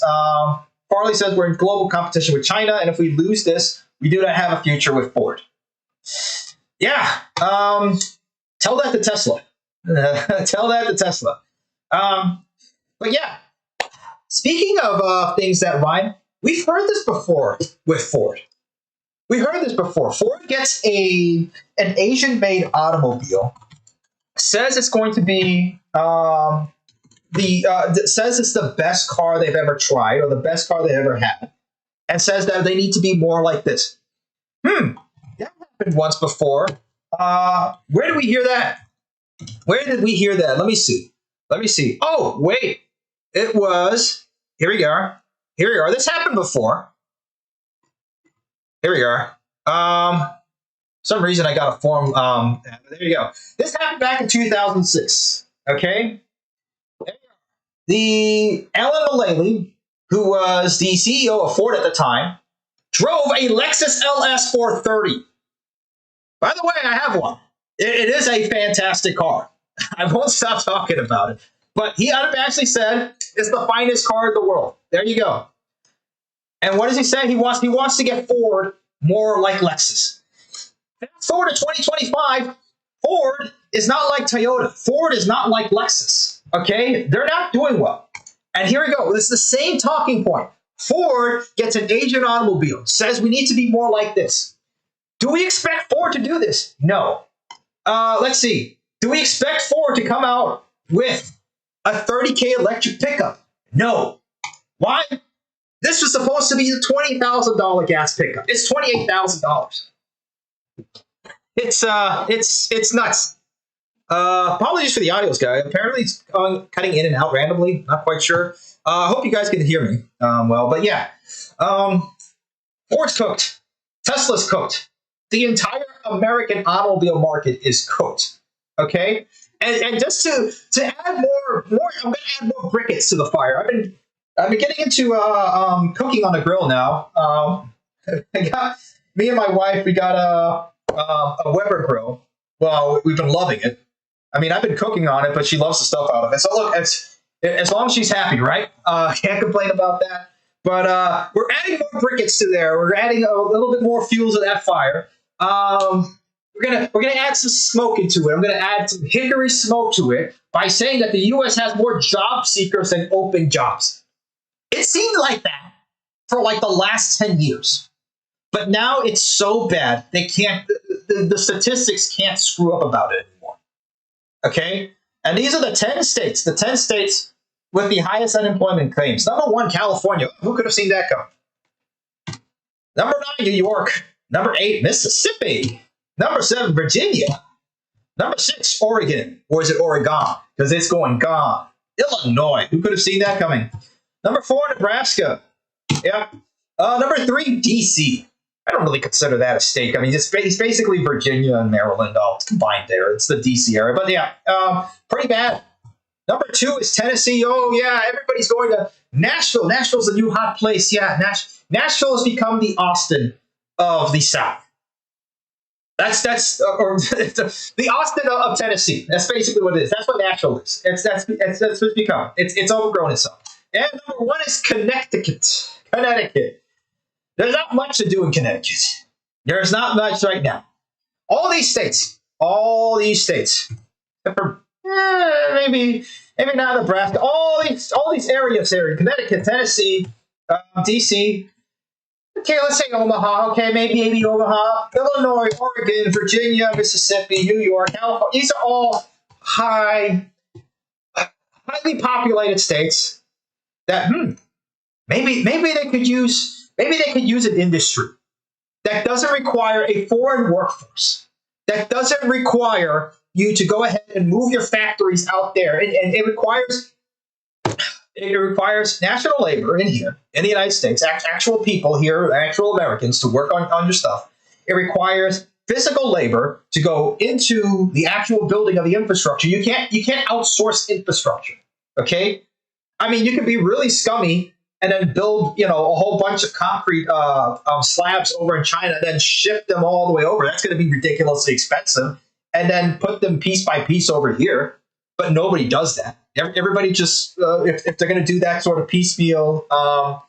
S1: Farley says we're in global competition with China, and if we lose this, we do not have a future with Ford. Yeah, tell that to Tesla. Tell that to Tesla. But yeah, speaking of things that rhyme, we've heard this before with Ford. We heard this before. Ford gets an Asian-made automobile, says it's going to be says it's the best car they've ever tried or the best car they ever had, and says that they need to be more like this. That happened once before. Where did we hear that? Where did we hear that? Let me see. Oh, wait. It was, here we are. This happened before. Here we are. Some reason I got a form. There you go. This happened back in 2006. Okay. The Alan Mulally, who was the CEO of Ford at the time, drove a Lexus LS 430. By the way, I have one. It is a fantastic car. I won't stop talking about it. But he actually said it's the finest car in the world. There you go. And what does he say? He wants to get Ford more like Lexus. Fast forward to 2025, Ford is not like Toyota. Ford is not like Lexus. Okay? They're not doing well. And here we go. This is the same talking point. Ford gets an Asian automobile, says we need to be more like this. Do we expect Ford to do this? No. Let's see. Do we expect Ford to come out with a $30K electric pickup? No. Why? This was supposed to be a $20,000 gas pickup. It's $28,000. It's nuts. Apologies for the audios, guy. Apparently it's cutting in and out randomly. Not quite sure. I hope you guys can hear me well. But yeah, Ford's cooked. Tesla's cooked. The entire American automobile market is cooked. Okay? And just to add more, I'm going to add more briquettes to the fire. I've been getting into cooking on the grill now. Me and my wife, we got a Weber grill. well, we've been loving it. I mean, I've been cooking on it, but she loves the stuff out of it. So look, as long as she's happy, right? Can't complain about that. But we're adding more briquettes to there. We're adding a little bit more fuel to that fire. We're gonna add some smoke into it. I'm gonna add some hickory smoke to it by saying that the U.S. has more job seekers than open jobs. It seemed like that for like the last 10 years. But now it's so bad, they can't, the statistics can't screw up about it anymore. Okay? And these are the 10 states with the highest unemployment claims. Number 1, California. Who could have seen that come? Number 9, New York. Number 8, Mississippi. Number 7, Virginia. Number 6, Oregon. Or is it Oregon? Because it's going gone. Illinois. Who could have seen that coming? Number 4, Nebraska. Yep. Number 3, D.C. I don't really consider that a state. I mean, it's basically Virginia and Maryland all combined there. It's the D.C. area. But yeah, pretty bad. Number 2 is Tennessee. Oh, yeah, everybody's going to Nashville. Nashville's a new hot place. Yeah, Nashville has become the Austin of the South. That's or the Austin of Tennessee. That's basically what it is. That's what Nashville is. That's what it's become. It's overgrown itself. And number 1 is Connecticut. Connecticut. There's not much to do in Connecticut. There's not much right now. All these states, except for maybe not Nebraska. All these areas here, Connecticut, Tennessee, D.C. Okay, let's say Omaha. Okay, maybe Omaha, Illinois, Oregon, Virginia, Mississippi, New York, California. These are all highly populated states that maybe they could use. Maybe they could use an industry that doesn't require a foreign workforce, that doesn't require you to go ahead and move your factories out there. And it requires national labor in here, in the United States, actual people here, actual Americans to work on your stuff. It requires physical labor to go into the actual building of the infrastructure. You can't outsource infrastructure, okay? I mean, you can be really scummy and then build, a whole bunch of concrete slabs over in China and then ship them all the way over. That's going to be ridiculously expensive. And then put them piece by piece over here. But nobody does that. Everybody just, if they're going to do that sort of piecemeal, I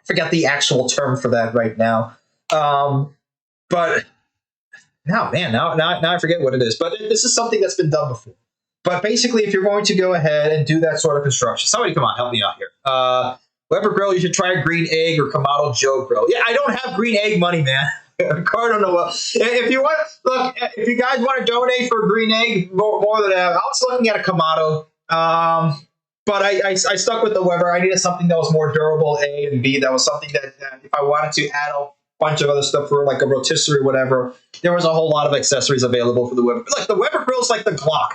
S1: forget the actual term for that right now. But now I forget what it is. But this is something that's been done before. But basically, if you're going to go ahead and do that sort of construction, somebody come on, help me out here. Weber Grill, you should try a green egg or Kamado Joe Grill. Yeah, I don't have green egg money, man. Car don't know what. If you want, look, if you guys want to donate for a green egg, more than that, I was looking at a Kamado, but I stuck with the Weber. I needed something that was more durable, A, and B, that was something that if I wanted to add a bunch of other stuff for like a rotisserie or whatever, there was a whole lot of accessories available for the Weber. Like the Weber grill is like the Glock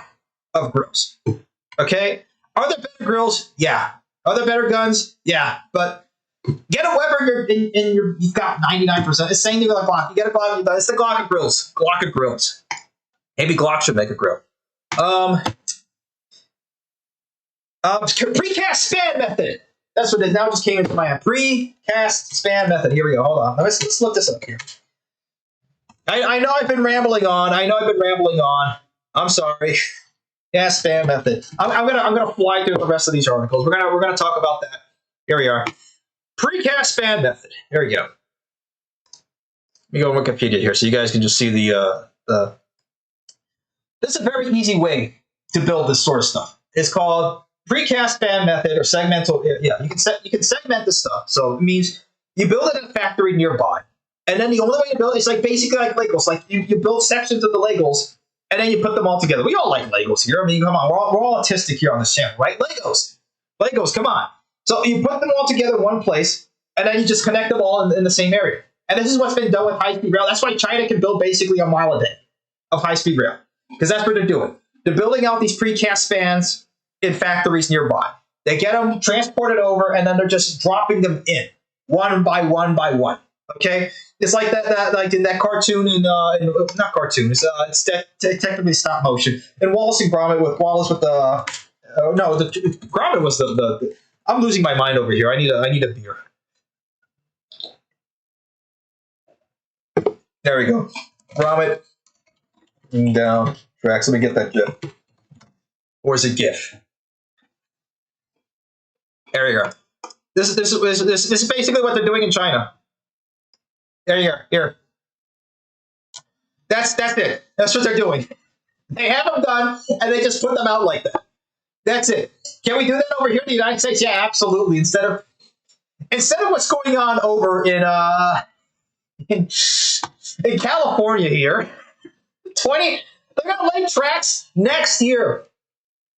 S1: of grills. Okay? Are there better grills? Yeah. Are there better guns? Yeah. But get a Weber you've got 99%. It's the same thing with a Glock. You get a Glock, it's the Glock of grills. Glock of grills. Maybe Glock should make a grill. Precast span method. That's what it is. Now it just came into my head. Precast span method. Here we go. Hold on. Let's look this up here. I know I've been rambling on. I'm sorry. Yeah, span method. I'm gonna fly through the rest of these articles. We're gonna talk about that. Here we are. Precast span method. Here we go. Let me go on Wikipedia here so you guys can just see the. This is a very easy way to build this sort of stuff. It's called precast span method or segmental. Yeah, you can segment this stuff. So it means you build it in a factory nearby, and then the only way to build it is like basically like Legos. Like you build sections of the Legos. And then you put them all together. We all like Legos here. I mean, come on. We're all autistic here on this channel, right? Legos, come on. So you put them all together in one place, and then you just connect them all in the same area. And this is what's been done with high-speed rail. That's why China can build basically a mile a day of high-speed rail, because that's what they're doing. They're building out these precast spans in factories nearby. They get them transported over, and then they're just dropping them in one by one by one. Okay, it's like that like in that cartoon not cartoon. It's technically stop motion. And Wallace and Gromit with the Gromit was the. I'm losing my mind over here. I need a beer. There we go. Gromit. Down tracks. Let me get that GIF. Or is it GIF? There you go. This is basically what they're doing in China. There you go. Here. That's it. That's what they're doing. They have them done, and they just put them out like that. That's it. Can we do that over here in the United States? Yeah, absolutely. Instead of what's going on over in California here, they're gonna lay tracks next year.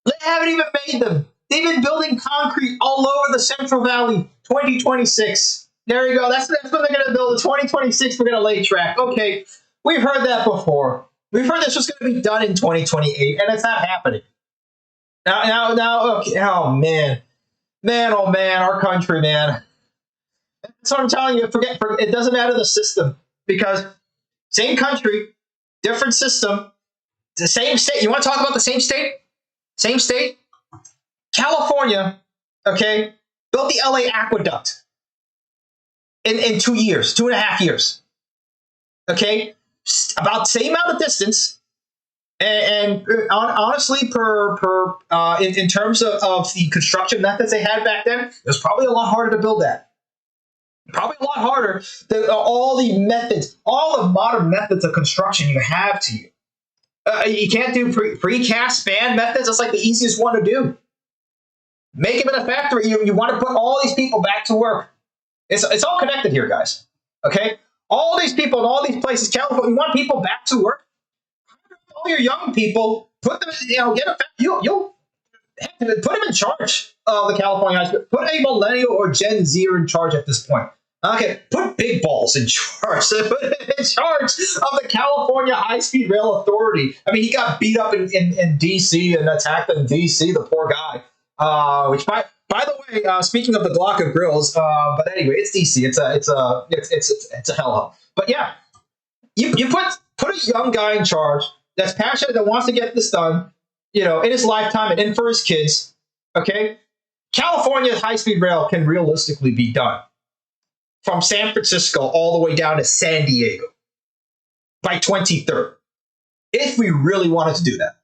S1: They haven't even made them. They've been building concrete all over the Central Valley. 2026. There you go. That's when they're gonna build. In 2026, we're gonna lay track. Okay, we've heard that before. We've heard this was gonna be done in 2028, and it's not happening. Now. Okay. Oh man, oh man, our country, man. That's what I'm telling you. Forget. It doesn't matter the system, because same country, different system, the same state. You want to talk about the same state? Same state. California, okay, built the LA aqueduct in 2 years, 2.5 years. Okay, about the same amount of distance, and honestly, in terms of the construction methods they had back then, it was probably a lot harder to build that. Probably a lot harder than all the methods, all the modern methods of construction you have to you. You can't do precast span methods. That's like the easiest one to do. Make them in a factory. You want to put all these people back to work. It's all connected here, guys. Okay, all these people in all these places, California. You want people back to work. All your young people, put them. Get a you'll put them in charge of the California high school. Put a millennial or Gen Zer in charge at this point. Okay, put big balls in charge. Put him in charge of the California High-Speed Rail Authority. I mean, he got beat up in D.C. and attacked in D.C., the poor guy. Which, by the way, speaking of the Glock of grills, but anyway, it's D.C. It's a hellhole. But yeah, you put a young guy in charge that's passionate, that wants to get this done, in his lifetime and for his kids. Okay, California's high-speed rail can realistically be done from San Francisco all the way down to San Diego by 2030, if we really wanted to do that.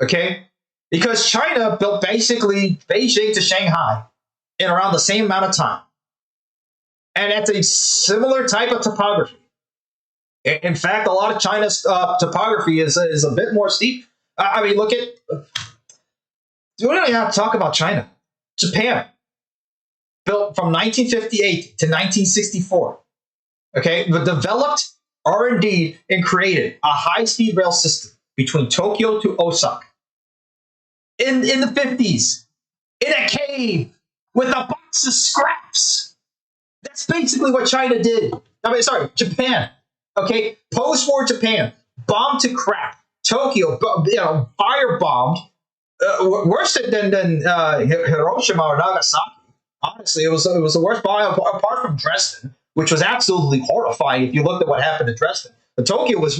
S1: Okay? Because China built basically Beijing to Shanghai in around the same amount of time. And it's a similar type of topography. In fact, a lot of China's topography is a bit more steep. I mean, look at... We don't even have to talk about China. Japan. Built from 1958 to 1964, okay, but developed R&D and created a high-speed rail system between Tokyo to Osaka in the 50s, in a cave with a box of scraps. That's basically what China did. Japan. Okay, post-war Japan, bombed to crap. Tokyo, firebombed, worse than Hiroshima or Nagasaki. Honestly, it was the worst bomb apart from Dresden, which was absolutely horrifying if you looked at what happened to Dresden. But Tokyo was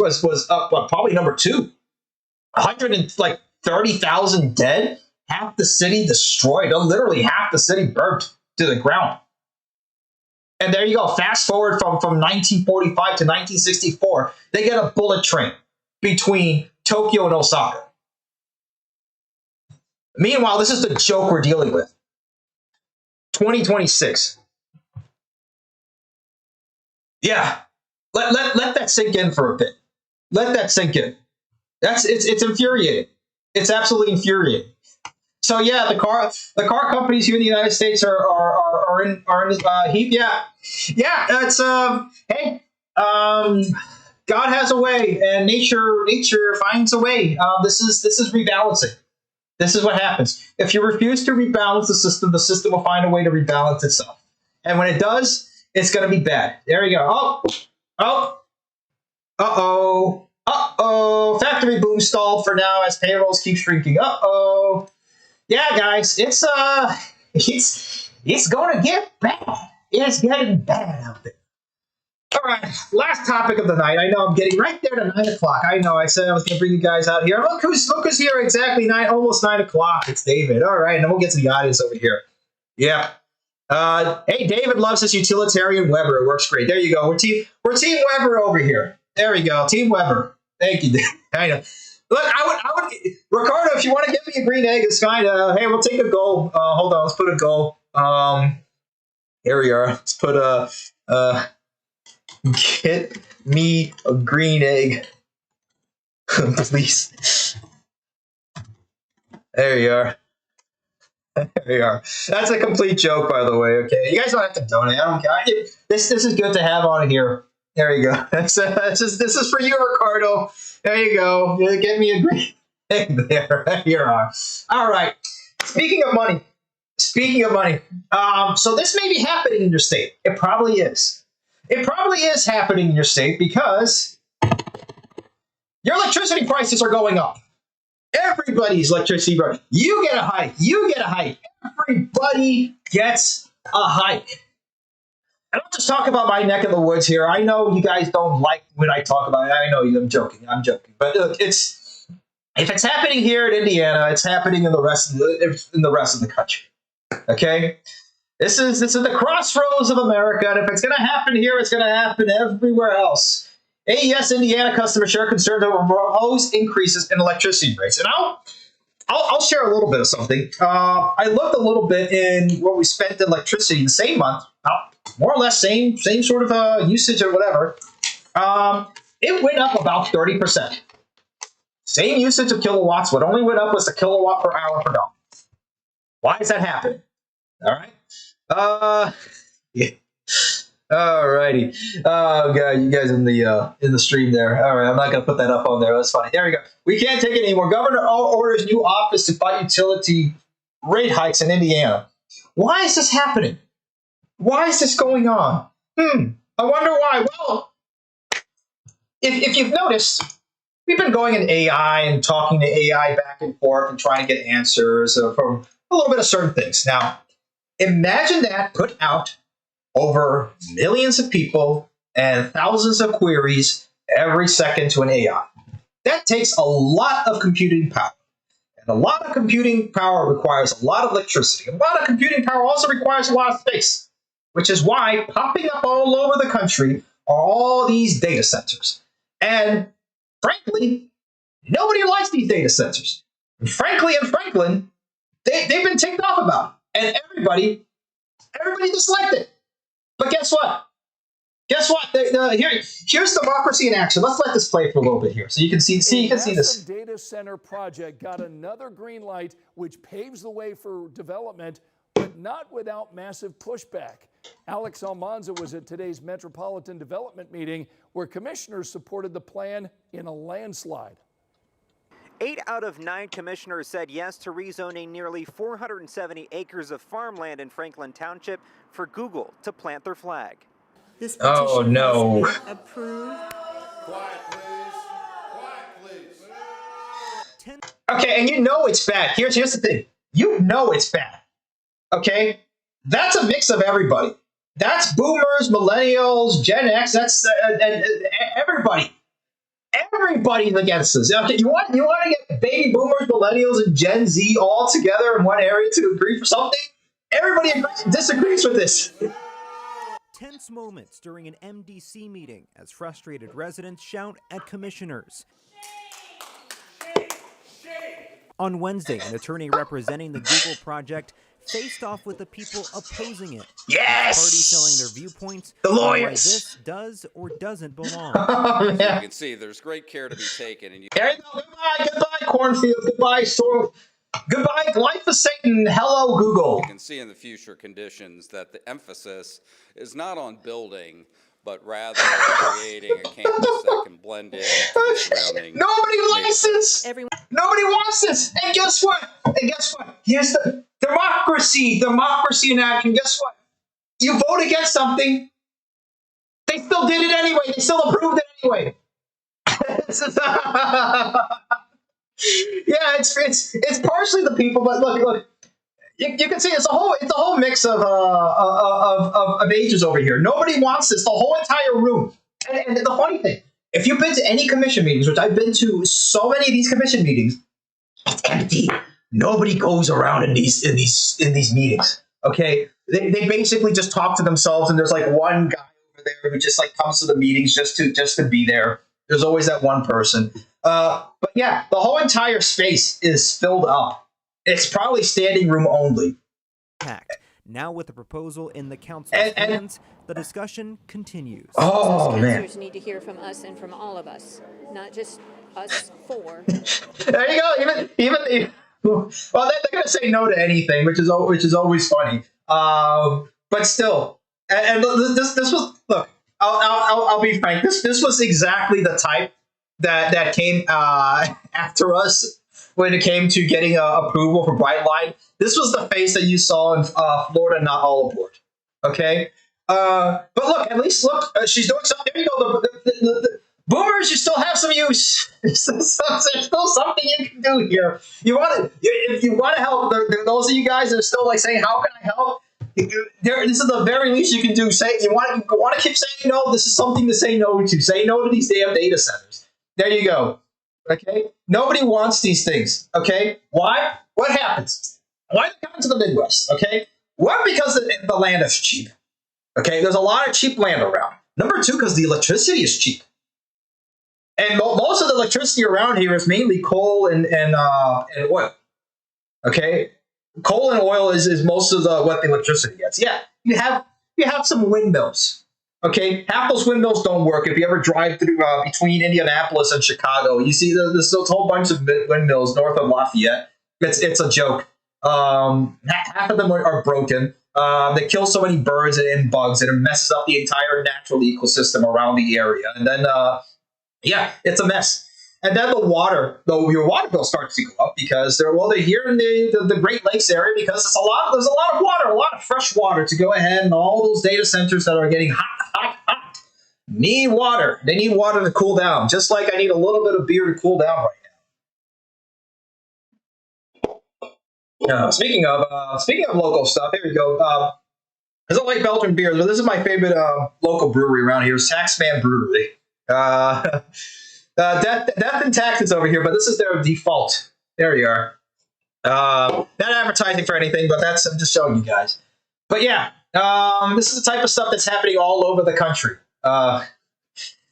S1: up probably number 2. 130,000 dead, half the city destroyed, literally half the city burnt to the ground. And there you go. Fast forward from 1945 to 1964, they get a bullet train between Tokyo and Osaka. Meanwhile, this is the joke we're dealing with. 2026. Yeah, let that sink in for a bit. Let that sink in. It's infuriating. It's absolutely infuriating. So yeah, the car companies here in the United States are in heat. Yeah. It's hey, God has a way, and nature finds a way. This is rebalancing. This is what happens. If you refuse to rebalance the system will find a way to rebalance itself. And when it does, it's going to be bad. There you go. Factory boom stalled for now as payrolls keep shrinking. Yeah, guys, it's going to get bad. It's getting bad out there. All right, last topic of the night. I know I'm getting right there to 9 o'clock. I know I said I was going to bring you guys out here. Look who's here exactly almost 9 o'clock. It's David. All right, and then we'll get to the audience over here. Yeah. Hey, David loves his utilitarian Weber. It works great. There you go. We're team Weber over here. There we go. Team Weber. Thank you. I know. Look, I would, Ricardo, if you want to give me a green egg, it's kind of, hey, we'll take a goal. Hold on, let's put a goal. Here we are. Let's put get me a green egg, please. There you are. There you are. That's a complete joke, by the way. Okay, you guys don't have to donate. I don't care. This is good to have on here. There you go. This is for you, Ricardo. There you go. Get me a green egg there. There you are. All right. Speaking of money. So this may be happening in your state. It probably is. It probably is happening in your state because your electricity prices are going up. Everybody's electricity price. You get a hike. Everybody gets a hike. I don't just talk about my neck of the woods here. I know you guys don't like when I talk about it. I know I'm joking. But look, if it's happening here in Indiana, it's happening in the rest of the country. Okay? This is the crossroads of America, and if it's going to happen here, it's going to happen everywhere else. AES Indiana customers share concerns over proposed increases in electricity rates. And I'll share a little bit of something. I looked a little bit in what we spent in electricity the same month, more or less same sort of usage or whatever. It went up about 30%. Same usage of kilowatts. What only went up was the kilowatt per hour per dollar. Why is that happening? All right. Yeah. All righty. Oh god, you guys in the stream there. All right, I'm not gonna put that up on there. That's funny. There we go. We can't take it anymore. Governor orders new office to fight utility rate hikes in Indiana. Why is this happening? Why is this going on? I wonder why. Well, if you've noticed, we've been going in AI and talking to AI back and forth and trying to get answers from a little bit of certain things. Now, imagine that put out over millions of people and thousands of queries every second to an AI. That takes a lot of computing power. And a lot of computing power requires a lot of electricity. A lot of computing power also requires a lot of space, which is why popping up all over the country are all these data centers. And frankly, nobody likes these data centers. And frankly, in Franklin, they've been ticked off about it. And everybody disliked it. But guess what? Here's democracy in action. Let's let this play for a little bit here, so you can see this.
S3: The data center project got another green light, which paves the way for development, but not without massive pushback. Alex Almanza was at today's Metropolitan Development meeting, where commissioners supported the plan in a landslide.
S4: 8 out of 9 commissioners said yes to rezoning nearly 470 acres of farmland in Franklin Township for Google to plant their flag.
S5: This petition has been approved.
S3: Quiet, please.
S1: Okay, and you know it's bad. Here's the thing. You know it's bad. Okay? That's a mix of everybody. That's boomers, millennials, Gen X, that's everybody. Everybody's against this. Okay, you want to get baby boomers, millennials, and Gen Z all together in one area to agree for something? Everybody disagrees with this.
S6: Tense moments during an MDC meeting as frustrated residents shout at commissioners. On Wednesday, an attorney representing the Google project faced off with the people opposing it.
S1: Yes!
S6: Parties selling their viewpoints.
S1: The lawyers!
S6: Why this does or doesn't belong.
S1: Oh,
S7: yeah. You can see there's great care to be taken. And
S1: there you go. Goodbye, cornfield. Goodbye, soil. Goodbye, glyphosate, and hello, Google.
S7: You can see in the future conditions that the emphasis is not on building, but rather creating a campus that can blend in to the surrounding.
S1: Nobody likes this. Nobody wants this. And guess what? Here's the democracy in action. Guess what? You vote against something, they still did it anyway. They still approved it anyway. Yeah, it's partially the people, but look. You can see it's a whole mix of ages over here. Nobody wants this. The whole entire room. And the funny thing, if you've been to any commission meetings, which I've been to so many of these commission meetings, it's empty. Nobody goes around in these meetings. Okay, they basically just talk to themselves, and there's like one guy over there who just like comes to the meetings just to be there. There's always that one person. But yeah, the whole entire space is filled up. It's probably standing room only.
S6: Now with the proposal in the council's hands, the discussion continues.
S1: Oh, man.
S8: Councilors need to hear from us and from all of us, not just us four.
S1: There you go. Even well, they're going to say no to anything, which is always funny. But still, and this was, look, I'll be frank. This was exactly the type that came after us when it came to getting approval for Brightline. This was the face that you saw in Florida, not all aboard. Okay, but look, at least look, she's doing something. There you go. The boomers, you still have some use. There's still something you can do here. If you want to help, those of you guys that are still like saying, "How can I help?" This is the very least you can do. Say you want to keep saying no. This is something to say no to. Say no to these damn data centers. There you go. Okay, nobody wants these things. Okay, why? What happens? Why are they coming to the Midwest? Okay, one, because the land is cheap. Okay, there's a lot of cheap land around. Number two, because the electricity is cheap. And most of the electricity around here is mainly coal and oil. Okay, coal and oil is most of what the electricity gets. Yeah, you have some windmills. Okay, half those windmills don't work. If you ever drive through between Indianapolis and Chicago, you see there's a whole bunch of windmills north of Lafayette. It's a joke. Half of them are broken. They kill so many birds and bugs, and it messes up the entire natural ecosystem around the area. And then yeah, it's a mess. And then your water bill starts to go up because they're here in the Great Lakes area because there's a lot of water, a lot of fresh water to go ahead, and all those data centers that are getting hot need water. They need water to cool down, just like I need a little bit of beer to cool down right now. Speaking of local stuff, here we go. I don't like Belgian beer. This is my favorite local brewery around here, Saxman Brewery. Death and Taxes over here, but this is their default. There you are. Not advertising for anything, but I'm just showing you guys. But yeah, this is the type of stuff that's happening all over the country.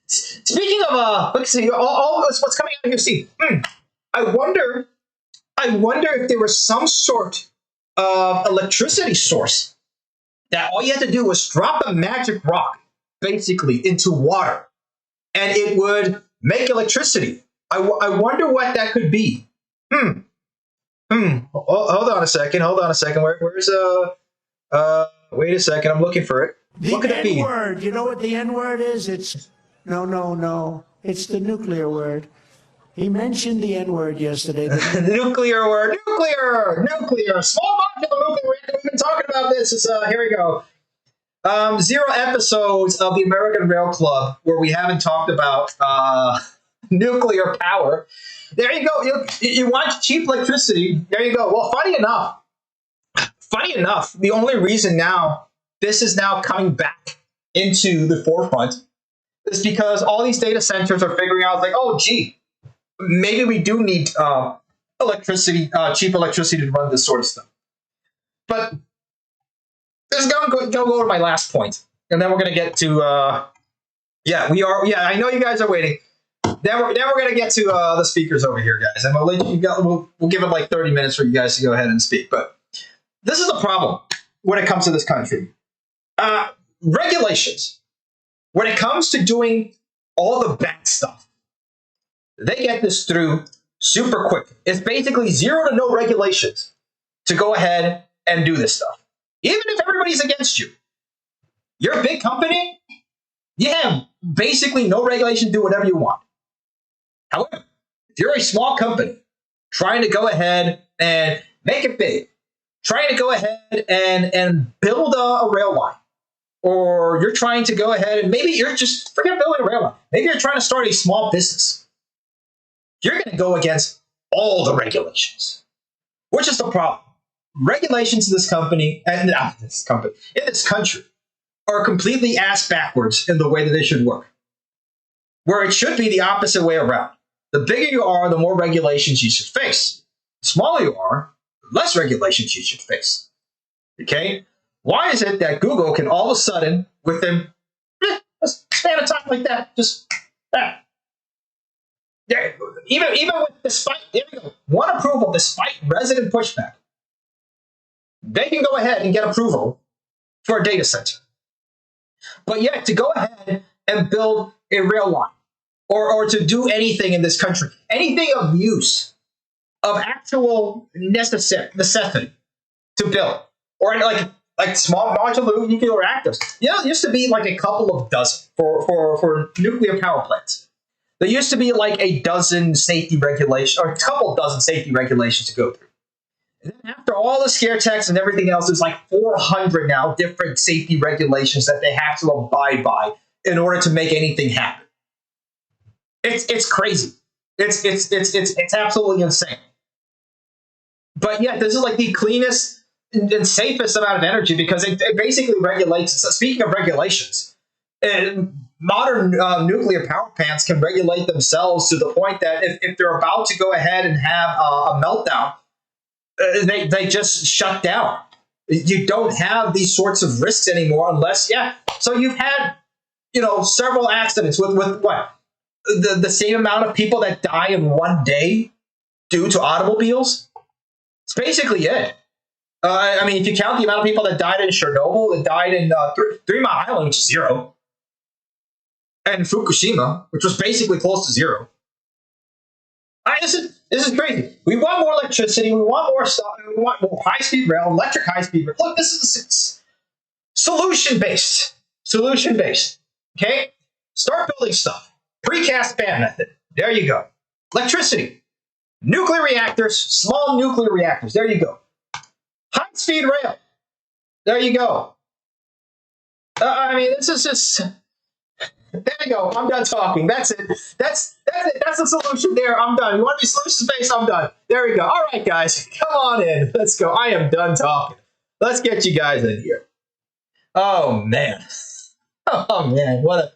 S1: Speaking of, let's see, all what's coming out of here. See, I wonder if there was some sort of electricity source that all you had to do was drop a magic rock, basically, into water, and it would make electricity. I wonder what that could be. Hold on a second. Where's wait a second. I'm looking for it. What could it be?
S9: The N-word. You know what the N-word is? It's no. It's the nuclear word. He mentioned the N-word yesterday.
S1: The nuclear word. Nuclear. Small modular nuclear. We've been talking about this. Here we go. 0 episodes of the American Rail Club where we haven't talked about nuclear power. There you go. You want cheap electricity. There you go. Well, funny enough, the only reason now this is now coming back into the forefront is because all these data centers are figuring out, like, oh, gee, maybe we do need electricity, cheap electricity to run this sort of stuff. But this is going to go to my last point, and then we're going to get to I know you guys are waiting. Then we're going to get to the speakers over here, guys, and we'll give it like 30 minutes for you guys to go ahead and speak. But this is the problem when it comes to this country. Regulations. When it comes to doing all the bad stuff, they get this through super quick. It's basically 0 to no regulations to go ahead and do this stuff. Even if everybody's against you. You're a big company, you have basically no regulation to do whatever you want. However, if you're a small company trying to go ahead and make it big, trying to go ahead and build a rail line, or you're trying to go ahead and maybe you're just forget building a rail line. Maybe you're trying to start a small business. You're going to go against all the regulations, which is the problem. Regulations in this company, in this country, are completely ass backwards in the way that they should work. Where it should be the opposite way around. The bigger you are, the more regulations you should face. The smaller you are, the less regulations you should face. Okay? Why is it that Google can all of a sudden, within a span of time like that, just Yeah, even with despite one approval, despite resident pushback, they can go ahead and get approval for a data center. But yet, to go ahead and build a rail line, or to do anything in this country, anything of use, of actual necessity to build, or like small modular nuclear reactors. You know, it used to be like a couple of dozen for nuclear power plants. There used to be like a dozen safety regulations, or a couple dozen safety regulations to go through. And then after all the scare texts and everything else, there's like 400 now different safety regulations that they have to abide by in order to make anything happen. It's crazy. It's absolutely insane. But yeah, this is like the cleanest and safest amount of energy because it basically regulates. So speaking of regulations, modern nuclear power plants can regulate themselves to the point that if they're about to go ahead and have a meltdown, they just shut down. You don't have these sorts of risks anymore unless, So you've had, several accidents with what? The same amount of people that die in one day due to automobiles? It's basically it. I mean, if you count the amount of people that died in Chernobyl, that died in 3 Mile Island, which is 0, and Fukushima, which was basically close to 0. This is crazy. We want more electricity. We want more stuff. We want more high-speed rail, electric high-speed rail. Look, this is solution-based. Solution-based. Okay? Start building stuff. Precast band method. There you go. Electricity. Nuclear reactors. Small nuclear reactors. There you go. High-speed rail. There you go. I mean, this is just... There you go. I'm done talking. That's it. That's it. That's the solution there. I'm done. You want to be solutions-based? I'm done. There we go. All right, guys. Come on in. Let's go. I am done talking. Let's get you guys in here. Oh, man. Oh, man. What a...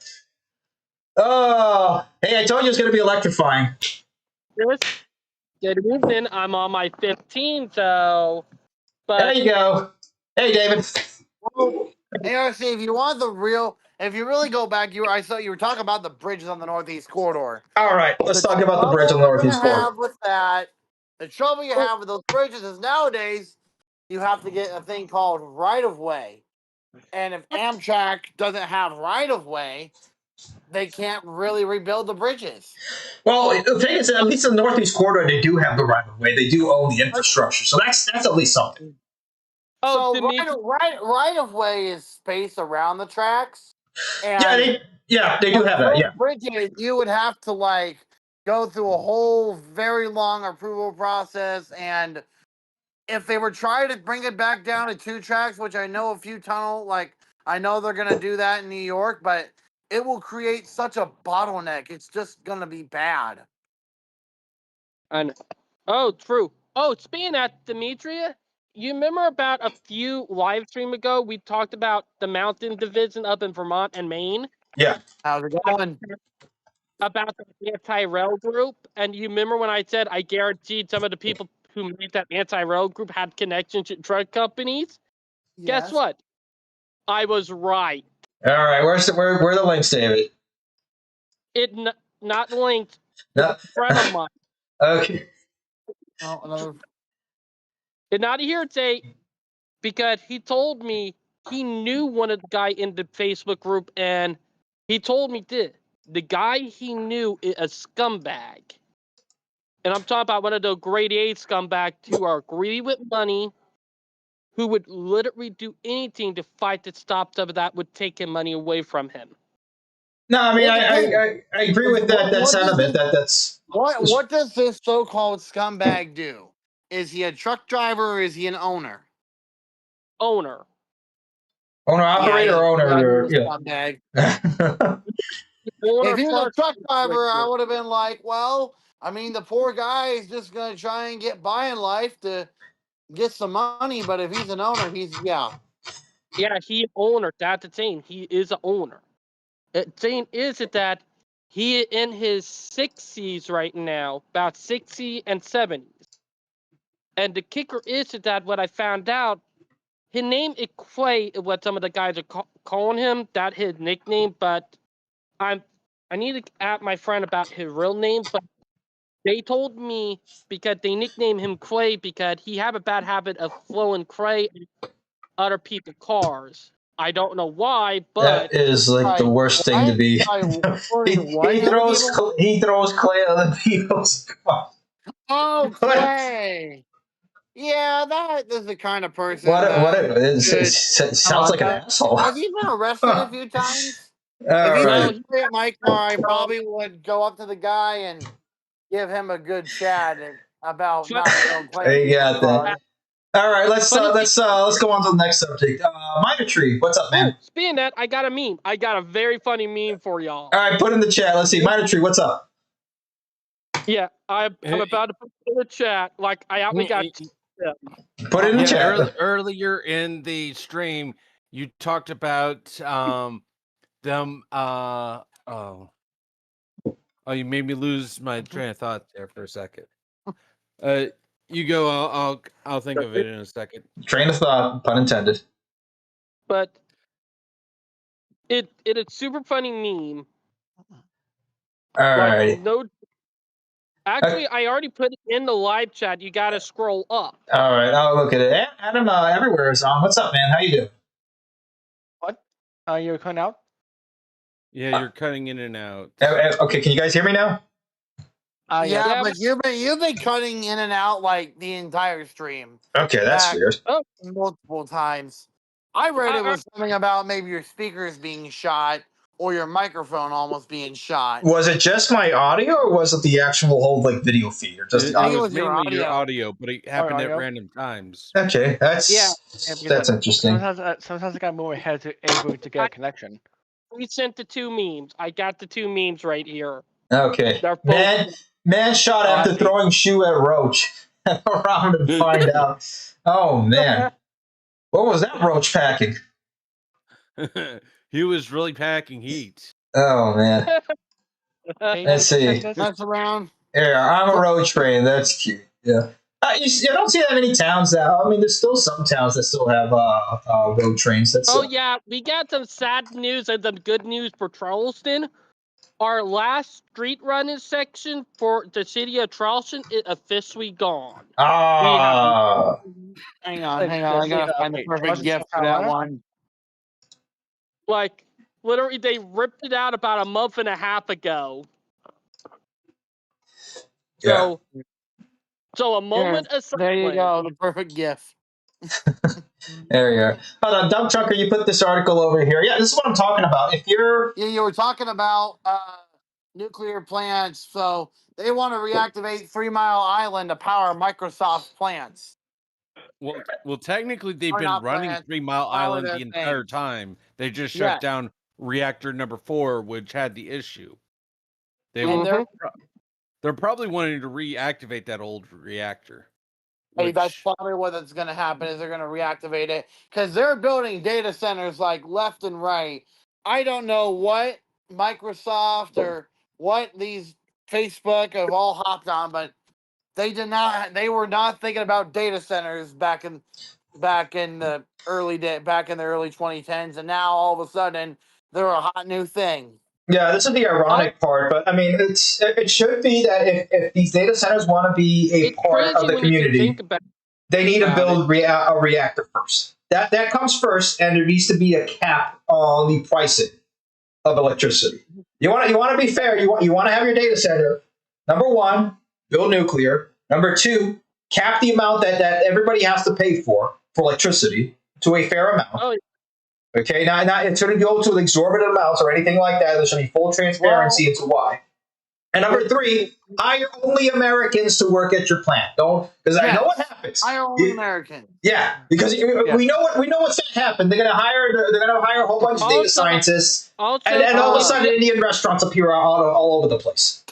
S1: Oh. Hey, I told you it was going to be electrifying.
S10: Good evening. I'm on my 15th, so... But...
S1: There you go. Hey, David.
S11: Hey, RC, if you really go back, I saw you were talking about the bridges on the Northeast Corridor.
S1: All right, let's talk about the bridge on the Northeast Corridor.
S11: The trouble you have with those bridges is nowadays you have to get a thing called right-of-way. And if Amtrak doesn't have right-of-way, they can't really rebuild the bridges.
S1: Well, the thing is, at least in the Northeast Corridor, they do have the right-of-way. They do own the infrastructure, so that's at least something.
S11: Oh, so right-of-way is space around the tracks. And
S1: they do have that. Yeah,
S11: bridges, you would have to go through a whole very long approval process, and if they were trying to bring it back down to 2 tracks, which I know a few tunnel, I know they're gonna do that in New York, but it will create such a bottleneck. It's just gonna be bad.
S10: And true. Oh, speaking of that, Demetria, you remember about a few live stream ago we talked about the mountain division up in Vermont and Maine?
S1: Yeah.
S11: How's it going?
S10: About the anti-rail group, and you remember when I said I guaranteed some of the people who made that anti-rail group had connections to drug companies? Yes. Guess what? I was right.
S1: All right, where are the links, David?
S10: Not linked.
S1: No.
S10: Friend of mine.
S1: Okay.
S11: Oh, another.
S10: Did not hear it say, because he told me he knew one of the guy in the Facebook group, and he told me this. The guy he knew is a scumbag. And I'm talking about one of the grade A scumbags who are greedy with money, who would literally do anything to fight to stop some of that would take him money away from him.
S1: No, I mean, I agree with that sentiment. That's
S11: what does this so-called scumbag do? Is he a truck driver or is he an owner?
S10: Owner.
S1: Owner operator or owner?
S11: Scumbag. If he was a truck driver, I would have been like, well, I mean, the poor guy is just going to try and get by in life to get some money. But if he's an owner, Yeah,
S10: he owner. That's the thing. He is an owner. The thing is that he in his 60s right now, about 60 and 70s. And the kicker is that what I found out, his name equate what some of the guys are calling him, that his nickname, but I need to ask my friend about his real name, but They told me because they nicknamed him Clay because he have a bad habit of throwing clay at other people's cars. I don't know why, but
S1: That is like the worst thing to be. he throws clay at other people's cars.
S11: Oh, Clay. Yeah, that is the kind of person
S1: It sounds like an asshole.
S11: Has he been arrested a few times?
S1: All
S11: If he
S1: right.
S11: was at my car, I probably would go up to the guy and give him a good chat about not throwing clay.
S1: You got that. All right, let's go on to the next subject. Minor Tree, what's up, man?
S10: Speaking of that, I got a meme. I got a very funny meme for y'all.
S1: All right, put in the chat. Let's see. Minor Tree, what's up?
S10: Yeah, I'm about to put it in the chat. Like I only got.
S1: Put it in the chat.
S12: Earlier in the stream, you talked about them. You made me lose my train of thought there for a second. You go. I'll think of it in a second.
S1: Train of thought, pun intended.
S10: But it's a super funny meme.
S1: All right.
S10: No. Actually, I already put it in the live chat. You got to scroll up.
S1: All right, I'll look at it. Adam, everywhere is on. What's up, man? How you doing?
S13: What? You're cutting out?
S12: Yeah, you're cutting in and out.
S1: Okay, can you guys hear me now?
S11: Yeah, but you've been cutting in and out like the entire stream.
S1: Okay, that's weird.
S11: Multiple times. I read it was something about maybe your speakers being shot or your microphone almost being shot.
S1: Was it just my audio, or was it the actual whole video feed, or just?
S12: It was mainly your audio, but it happened at random times.
S1: Okay, that's interesting.
S13: Sometimes I got more head to able to get a connection.
S10: We sent the two memes. I got the two memes right here.
S1: Okay. Man shot after throwing shoe at Roach. Around and find out. Oh man, what was that Roach packing?
S12: He was really packing heat.
S1: Oh man. Let's see.
S11: That's around.
S1: Yeah, I'm a road train. That's cute. Yeah. You don't see that many towns now. I mean, there's still some towns that still have road trains.
S10: Yeah, we got some sad news and some good news for Charleston. Our last street running section for the city of Charleston is officially gone.
S11: Hang on. I gotta find the perfect gift for that one.
S10: Like, literally, they ripped it out about a month and a half ago.
S1: Yeah.
S10: So a moment of silence.
S11: There you go, the perfect gift.
S1: There you are. Hold on, Dump Trucker, you put this article over here. Yeah, this is what I'm talking about. If you're...
S11: Yeah, you were talking about nuclear plants, so they want to reactivate 3 Mile Island to power Microsoft plants.
S12: Well, technically, they've been running 3 Mile Island the entire time. They just shut down reactor number 4, which had the issue. They're probably wanting to reactivate that old reactor.
S11: Hey, that's probably what's going to happen is they're going to reactivate it because they're building data centers like left and right. I don't know what Microsoft or what these Facebook have all hopped on, but they were not thinking about data centers back in the early 2010s, and now all of a sudden they're a hot new thing.
S1: Yeah, this is the ironic part, but I mean, it should be that if these data centers want to be a part of the community, they need to build a reactor first. That comes first, and there needs to be a cap on the pricing of electricity. You want to be fair. You want to have your data center. Number one, build nuclear. Number two, cap the amount that everybody has to pay for electricity to a fair amount. Okay, not it's going to go to exorbitant amounts or anything like that. There should be full transparency into why. And number three, hire only Americans to work at your plant. Because I know what happens.
S11: Hire only Americans.
S1: Yeah, because we know what's going to happen. They're going to hire a whole bunch of data scientists, and all of a sudden Indian restaurants appear all over the place.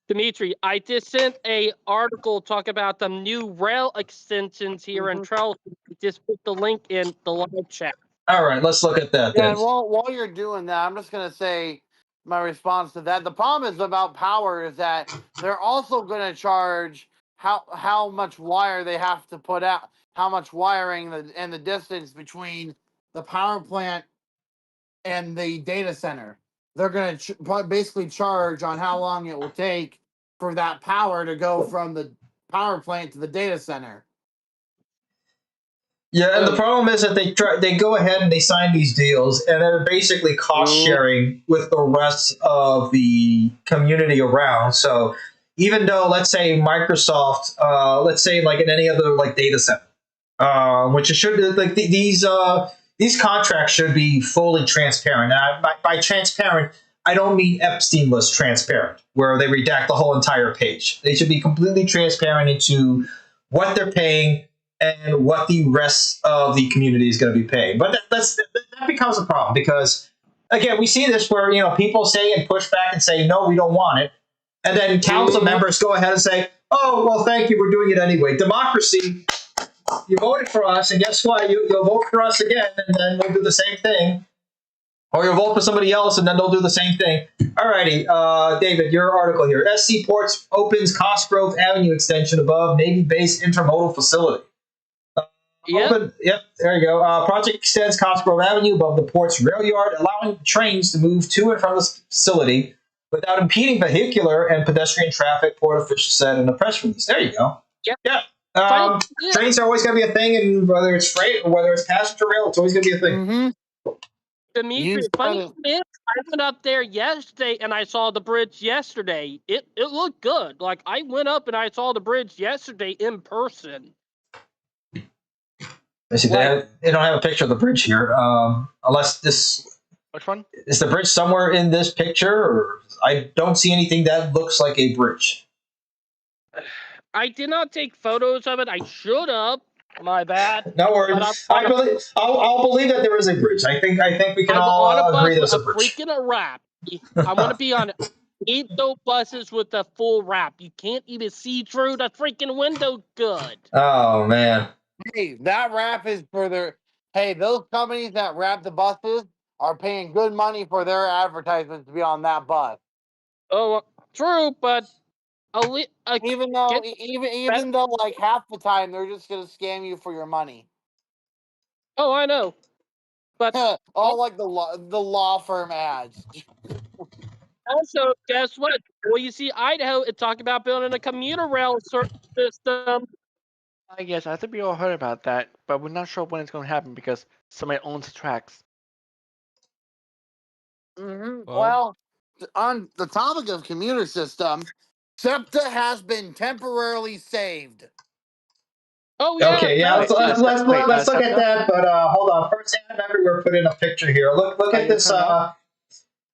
S10: Dimitri, I just sent a article talking about the new rail extensions here in Charleston. Just put the link in the live chat.
S1: All right, let's look at that.
S11: Yeah, while you're doing that, I'm just going to say my response to that. The problem is about power is that they're also going to charge how much wire they have to put out, how much wiring and the distance between the power plant and the data center. they're going to basically charge on how long it will take for that power to go from the power plant to the data center.
S1: Yeah, and the problem is that they go ahead and they sign these deals, and they're basically cost sharing with the rest of the community around. So even though, let's say Microsoft, let's say like in any other like data center, which it should be like these contracts should be fully transparent. And by transparent, I don't mean Epstein list transparent, where they redact the whole entire page. They should be completely transparent into what they're paying and what the rest of the community is going to be paying. But that becomes a problem because, again, we see this where people say and push back and say, no, we don't want it. And then council members go ahead and say, oh, well, thank you, we're doing it anyway. Democracy, you voted for us, and guess what? You'll vote for us again, and then we'll do the same thing. Or you'll vote for somebody else, and then they'll do the same thing. All righty, David, your article here. SC Ports opens Cosgrove Avenue extension above Navy Base Intermodal Facility. Yep, there you go. Project extends Cosgrove Avenue above the port's rail yard, allowing trains to move to and from the facility without impeding vehicular and pedestrian traffic, port officials said in a press release. There you go.
S10: Yep.
S1: Yeah. Trains are always going to be a thing, and whether it's freight or whether it's passenger rail, it's always going to be a thing.
S10: Dimitri, funny thing is, I went up there yesterday and I saw the bridge yesterday. It looked good. Like, I went up and I saw the bridge yesterday in person.
S1: See, they don't have a picture of the bridge here, unless this.
S13: Which one?
S1: Is the bridge somewhere in this picture? Or I don't see anything that looks like a bridge.
S10: I did not take photos of it. I should have. My bad.
S1: No worries. I'll believe that there is a bridge. I think we can all agree there's a bridge.
S10: Freaking wrap. I want to be on 8 buses with a full wrap. You can't even see through the freaking window good.
S1: Oh man.
S11: Hey, that wrap is for their. Hey, those companies that wrap the buses are paying good money for their advertisements to be on that bus.
S10: Oh, true, but
S11: even though like half the time they're just gonna scam you for your money.
S10: Oh, I know, but
S11: all like the law firm ads.
S10: Also, guess what? Well, you see, Idaho is talking about building a commuter rail system.
S13: Yes, I think we all heard about that, but we're not sure when it's going to happen because somebody owns the tracks.
S11: Well, on the topic of commuter system, SEPTA has been temporarily saved.
S10: Oh yeah.
S1: Okay, yeah. Let's look at that. But hold on. First, remember we're putting a picture here. Look at this.
S10: Oh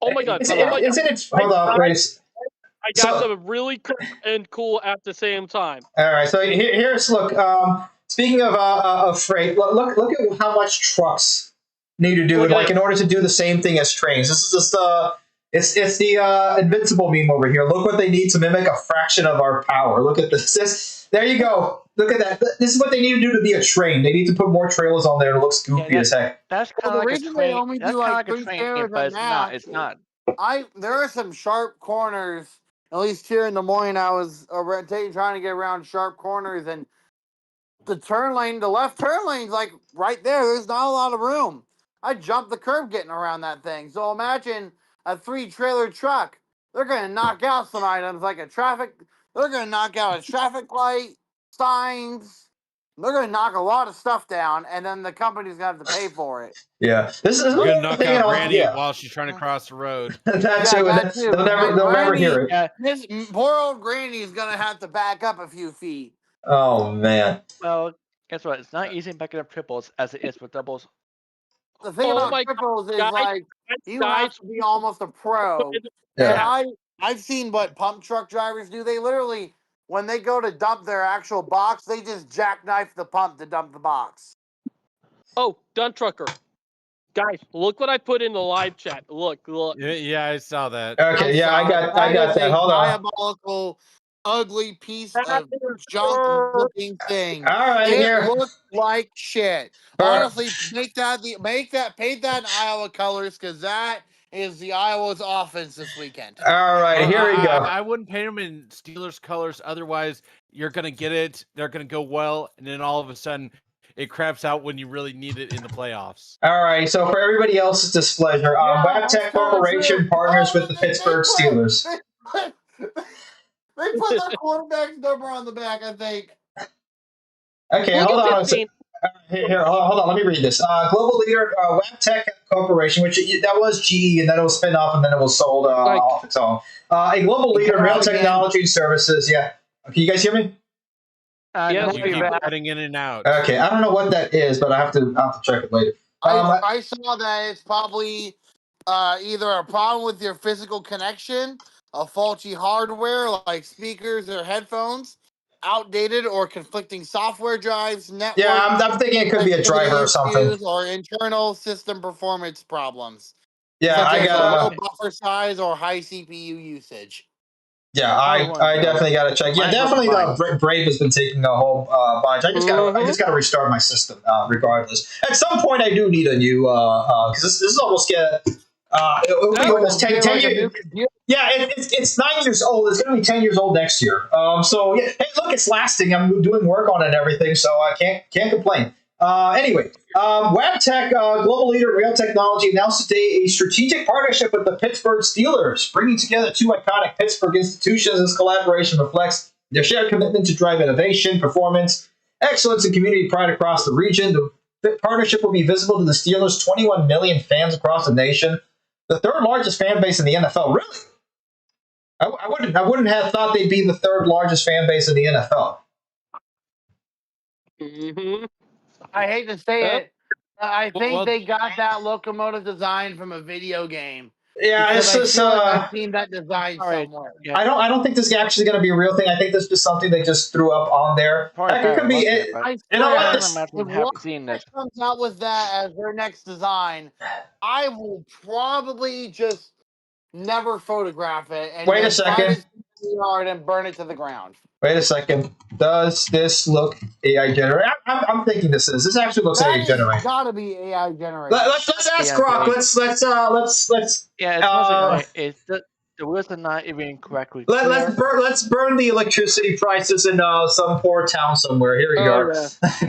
S10: my god!
S1: Isn't it? Hold on, wait.
S10: I got something really cool and cool at the same time.
S1: All right, so here's look. Speaking of freight, look at how much trucks need to do in order to do the same thing as trains. This is just it's the Invincible meme over here. Look what they need to mimic a fraction of our power. Look at this. There you go. Look at that. This is what they need to do to be a train. They need to put more trailers on there, and it looks goofy as heck.
S13: That's kind of like a train. That's kind of like a train, but it's not. It's not.
S11: There are some sharp corners. At least here in Des Moines, I was trying to get around sharp corners, and the left turn lane's like right there. There's not a lot of room. I jumped the curb getting around that thing. So imagine a 3-trailer truck. They're going to knock out some items like they're going to knock out a traffic light, signs. They're going to knock a lot of stuff down, and then the company's going to have to pay for it.
S1: Yeah. This is
S12: going to knock out Brandy while she's trying to cross the road.
S1: That's it. They'll never hear it.
S11: This poor old Granny is going to have to back up a few feet.
S1: Oh, man.
S13: Well, guess what? It's not easy backing up triples as it is with doubles.
S11: The thing about triples is you have to be almost a pro.
S1: Yeah.
S11: And I've seen what pump truck drivers do. They literally, when they go to dump their actual box, they just jackknife the pump to dump the box.
S10: Oh, dump trucker. Guys, look what I put in the live chat. Look.
S12: Yeah, I saw that.
S1: Okay, I got that. Hold on.
S11: Diabolical, ugly piece of junk-looking thing.
S1: All right,
S11: it looks like shit. Honestly, paint that in Iowa colors, because that is the Iowa's offense this weekend.
S1: All right, here we go.
S12: I wouldn't paint them in Steelers colors. Otherwise, you're going to get it. They're going to go well. And then all of a sudden, it craps out when you really need it in the playoffs.
S1: All right, so for everybody else's displeasure, Wabtec Corporation partners with the Pittsburgh Steelers.
S11: They put their quarterback's number on the back, I think.
S1: Okay, hold on. Here, hold on. Let me read this. Global leader, Wabtec Corporation, which that was GE, and then it was spin off, and then it was sold off its own. A global leader in rail technology and services. Yeah. Can you guys hear me?
S12: Yeah, you keep cutting in and out.
S1: Okay, I don't know what that is, but I have to check it later.
S11: I saw that it's probably either a problem with your physical connection, a faulty hardware like speakers or headphones, outdated or conflicting software drives, network.
S1: Yeah, I'm thinking it could be a driver or something,
S11: or internal system performance problems.
S1: Yeah, I got
S11: low buffer size or high CPU usage.
S1: Yeah, I definitely got to check. Yeah, definitely. Brave has been taking a whole bunch. I just got to restart my system, regardless. At some point, I do need a new because this is almost it'll be almost 10 years. Yeah, it's 9 years old. It's going to be 10 years old next year. So yeah, hey, look, it's lasting. I'm doing work on it and everything, so I can't complain. Anyway, Wabtec, global leader in rail technology, announced today a strategic partnership with the Pittsburgh Steelers, bringing together two iconic Pittsburgh institutions. This collaboration reflects their shared commitment to drive innovation, performance, excellence, and community pride across the region. The partnership will be visible to the Steelers' 21 million fans across the nation, the third largest fan base in the NFL. Really? I wouldn't have thought they'd be the third largest fan base in the NFL.
S10: Mm-hmm.
S11: I hate to say it. I think they got that locomotive design from a video game.
S1: Yeah, it's just
S11: I've seen that design somewhere.
S1: Yeah. I don't think this is actually going to be a real thing. I think this is just something they just threw up on there. It could be. If
S11: Warner comes out with that as their next design, I will probably just never photograph it and
S1: wait a second,
S11: and burn it to the ground.
S1: Wait a second. Does this look AI generated? I'm thinking this is. This actually looks AI generated.
S11: It's gotta be AI generated.
S1: Let's ask Grok. Let's.
S13: Yeah, it's the wheels are not even correctly.
S1: Let's burn the electricity prices in some poor town somewhere. Here we go.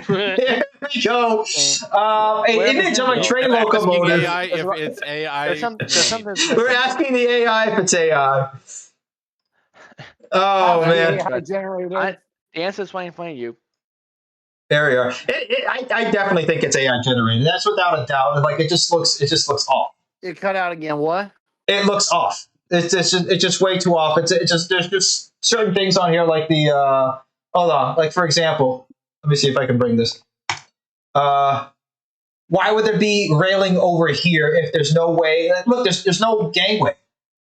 S1: Here we go. An image of a train locomotive.
S12: AI if it's AI.
S1: We're asking the AI if it's AI. Oh man!
S13: The answer is right in front of you.
S1: There we are. I definitely think it's AI generated. That's without a doubt. Like it just looks off.
S11: It cut out again. What?
S1: It looks off. It's just way too off. It's just there's just certain things on here like the hold on. Like for example, let me see if I can bring this. Why would there be railing over here if there's no way? Look, there's no gangway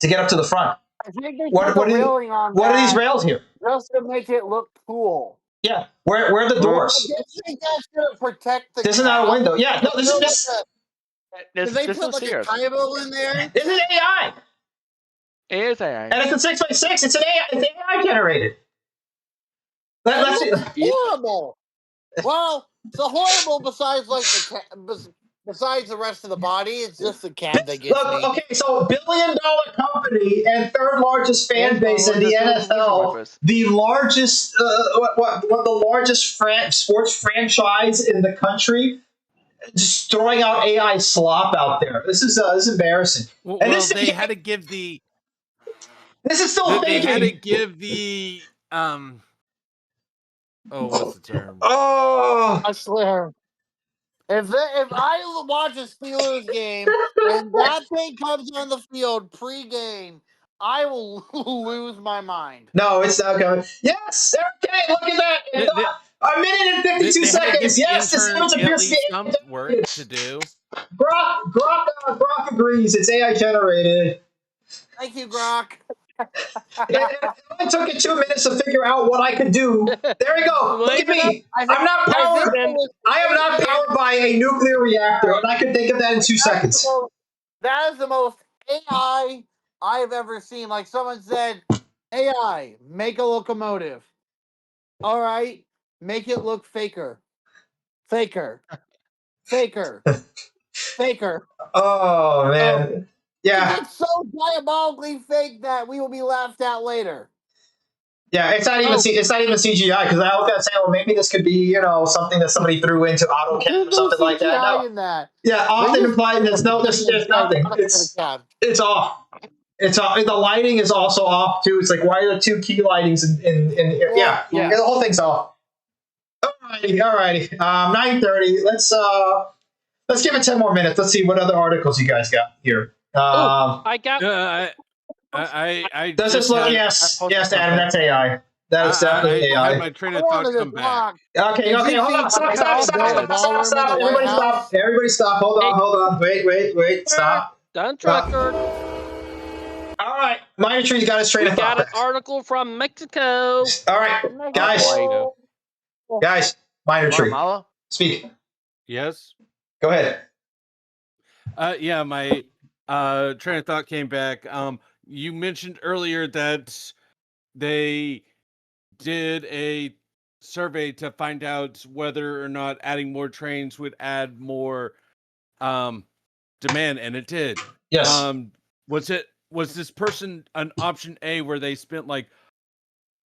S1: to get up to the front.
S11: I think they
S1: what are these rails here?
S11: Just to make it look cool.
S1: Yeah, where are the doors?
S11: I think that's to protect the.
S1: This is not a window. Yeah, no, this is just.
S11: Did they put like a Bible in there?
S1: This is AI.
S13: It is AI.
S1: And it's a 6x6. It's an AI. It's AI generated. Let's see.
S11: Horrible. Well, it's a horrible besides like besides the rest of the body. It's just the cat that gets me.
S1: Okay, so $1 billion company and third largest fan base in the NFL, the largest the largest sports franchise in the country, just throwing out AI slop out there. This is embarrassing.
S12: Well,
S1: and
S12: they had to give the.
S1: This is still
S12: they
S1: thinking.
S12: had to give the Oh, what's the term?
S1: Oh,
S11: I swear. If I watch a Steelers game and that thing comes on the field pre-game, I will lose my mind.
S1: No, it's not going. Yes, okay, look at that. A minute and 52 seconds. Yes, the Steelers appear
S12: some work to do.
S1: Grok agrees. It's AI generated.
S11: Thank you, Grok.
S1: It only took it 2 minutes to figure out what I could do. There we go. Look at me. I am not powered by a nuclear reactor, and I can think of that in 2 seconds.
S11: That is the most AI I've ever seen. Like someone said, AI, make a locomotive. All right, make it look faker. Faker.
S1: Oh, man. Yeah.
S11: It's so diabolically fake that we will be laughed at later.
S1: Yeah, it's not even CGI because I was gonna say, well, maybe this could be something that somebody threw into AutoCAD or something like that. No.
S11: in that.
S1: Yeah, often implied. There's nothing. It's off. It's off. The lighting is also off too. It's like, why are the two key lightings yeah, the whole thing's off. Alrighty. 9:30. Let's give it 10 more minutes. Let's see what other articles you guys got here.
S10: I got.
S12: I
S1: does this look? Yes, Adam. That's AI. That is definitely AI.
S12: I had my train of thought come back.
S1: Okay. Hold on. Stop. Everybody stop. Hold on. Wait. Stop.
S10: Done record.
S1: All right. Minor Tree's got his train of thought.
S10: Got an article from Mexico.
S1: All right, guys. Minor Tree. Speak.
S12: Yes.
S1: Go ahead.
S12: Yeah, my train of thought came back. You mentioned earlier that they did a survey to find out whether or not adding more trains would add more demand, and it did.
S1: Yes.
S12: Was this person an option A where they spent like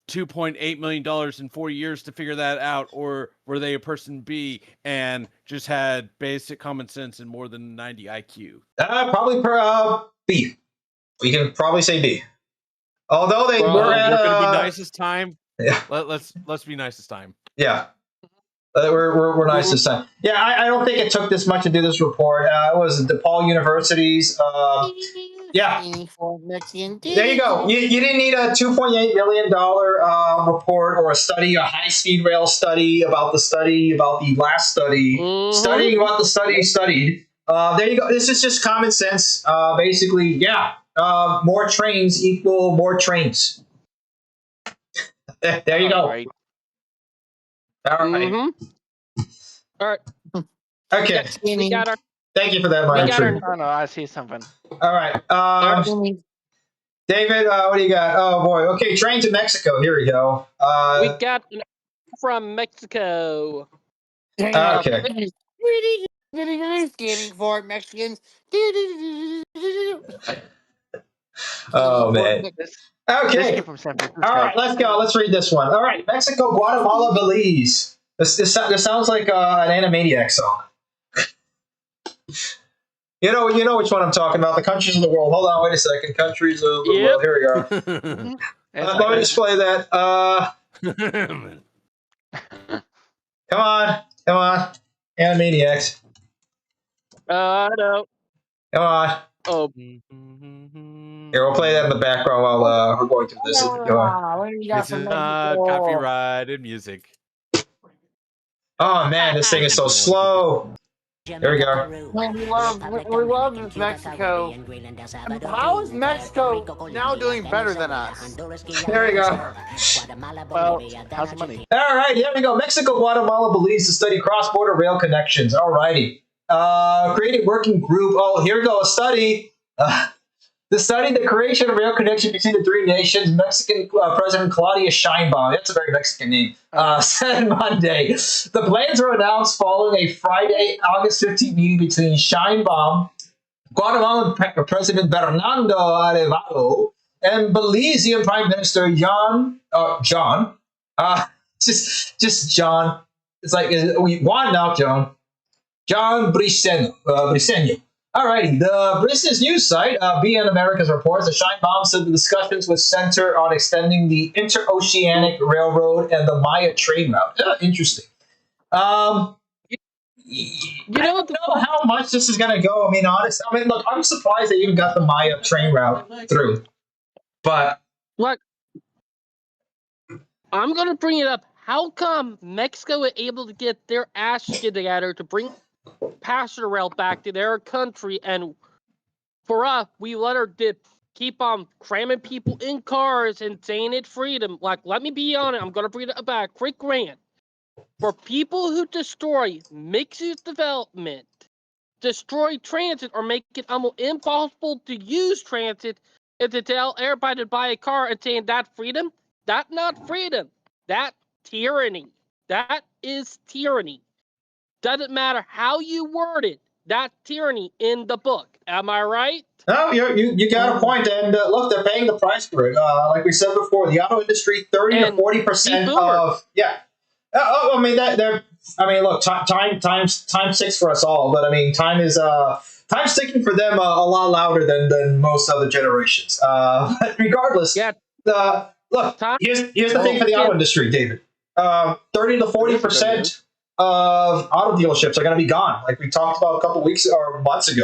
S12: $2.8 million in 4 years to figure that out, or were they a person B and just had basic common sense and more than 90 IQ?
S1: Probably B. We can probably say B. Although we're
S12: gonna be nice this time.
S1: Yeah.
S12: Let's be nice this time.
S1: Yeah. We're nice this time. Yeah, I don't think it took this much to do this report. It was DePaul University's. Yeah. There you go. You didn't need a $2.8 million report or a high-speed rail study about the last study, studying about the study studied. There you go. This is just common sense. Basically, yeah. More trains equal more trains. There you go. All right.
S10: All right.
S1: Okay.
S10: Yes,
S1: Thank you for that, Minor Tree.
S13: No, I see something.
S1: All right. David, what do you got? Oh, boy. Okay, trains in Mexico. Here we go.
S10: We got an from Mexico.
S1: Okay.
S11: Skating for Mexicans.
S1: Oh, man. Okay. All right, let's go. Let's read this one. All right, Mexico, Guatemala, Belize. This sounds like an Animaniac song. You know which one I'm talking about. The countries of the world. Hold on, wait a second. Countries of the world. Here we go. Let me just play that. Come on. Animaniacs.
S10: No.
S1: Come on.
S10: Oh.
S1: Here, we'll play that in the background while we're going through this.
S12: This is not copyrighted music.
S1: Oh man, this thing is so slow. There we go.
S11: We love Mexico. How is Mexico now doing better than us?
S1: There we go.
S13: Well, how's the money?
S1: All right, here we go. Mexico, Guatemala, Belize to study cross-border rail connections. All righty. Create a working group. Oh, here we go. A study. To study the creation of rail connection between the three nations, Mexican President Claudia Sheinbaum, that's a very Mexican name, said Monday. The plans were announced following a Friday, August 15th meeting between Sheinbaum, Guatemalan President Fernando Arevalo, and Belizean Prime Minister John. Just John. It's like Juan now, John. John Briceño. Alrighty, the business news site, BN America's reports that Sheinbaum said the discussions would center on extending the Interoceanic Railroad and the Maya train route. Interesting. I don't know how much this is going to go. I mean, honestly, look, I'm surprised they even got the Maya train route through. But
S10: look, I'm going to bring it up. How come Mexico was able to get their ass together to bring passenger rail back to their country, and for us, we let her keep on cramming people in cars and saying it's freedom? Like, let me be honest, I'm gonna bring it back. Quick rant. For people who destroy mixed development, destroy transit, or make it almost impossible to use transit, and to tell everybody to buy a car and saying that's freedom, that's not freedom. That's tyranny. That is tyranny. Doesn't matter how you word it. that tyranny in the book. Am I right?
S1: No, you got a point. And look, they're paying the price for it. Like we said before, the auto industry, 30 to 40% of I mean look, time's 6 for us all, but I mean time's ticking for them a lot louder than most other generations. But regardless, look, here's the thing for the auto industry, David. 30 to 40% of auto dealerships are going to be gone, like we talked about a couple weeks or months ago.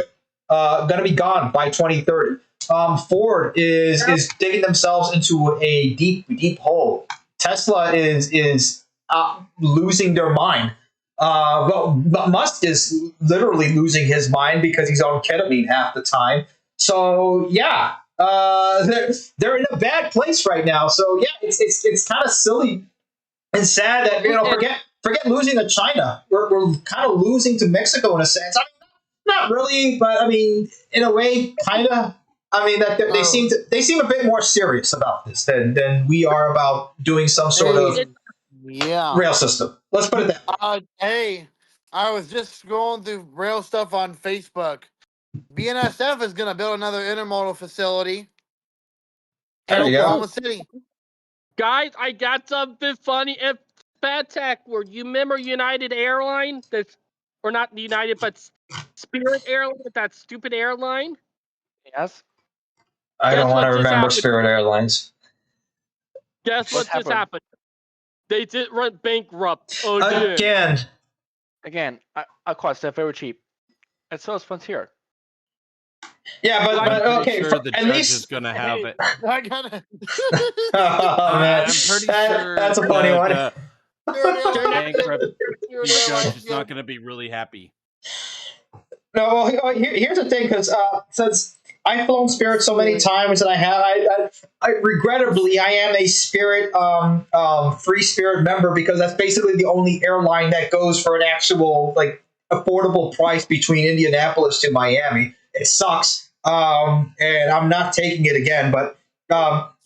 S1: Going to be gone by 2030. Ford is digging themselves into a deep hole. Tesla is losing their mind. But Musk is literally losing his mind because he's on ketamine half the time. So yeah, they're in a bad place right now. So yeah, it's kind of silly and sad that forget losing to China. We're kind of losing to Mexico in a sense. I mean, not really, but I mean, in a way, kind of. I mean, that they seem a bit more serious about this than we are about doing some sort of rail system. Let's put it that way.
S11: Hey, I was just scrolling through rail stuff on Facebook. BNSF is going to build another intermodal facility in Oklahoma City.
S10: Guys, I got something funny. If FedTech were, you remember United Airlines? Or not United, but Spirit Airlines, that stupid airline?
S13: Yes.
S1: I don't want to remember Spirit Airlines.
S10: Guess what just happened? They did run bankrupt
S13: again. I cost that very cheap. And so is Frontier.
S1: Yeah, but okay.
S12: Sure the judge is going to have it.
S11: I gotta.
S1: Oh man,
S12: I'm pretty sure
S1: that's a funny one.
S12: The judge is not going to be really happy.
S1: No, well, here's the thing, because since I've flown Spirit so many times, and I regrettably I am a Spirit Free Spirit member, because that's basically the only airline that goes for an actual affordable price between Indianapolis to Miami. It sucks, and I'm not taking it again. But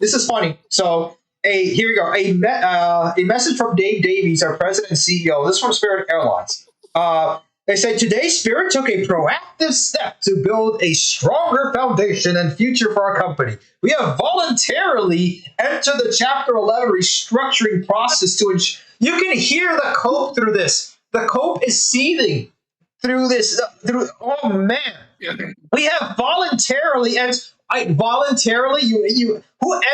S1: this is funny. So here we go. A message from Dave Davies, our president and CEO. This is from Spirit Airlines. They say, today Spirit took a proactive step to build a stronger foundation and future for our company. We have voluntarily entered the Chapter 11 restructuring process to ensure. You can hear the cope through this. The cope is seething through this. Oh, man. We have voluntarily, and voluntarily, who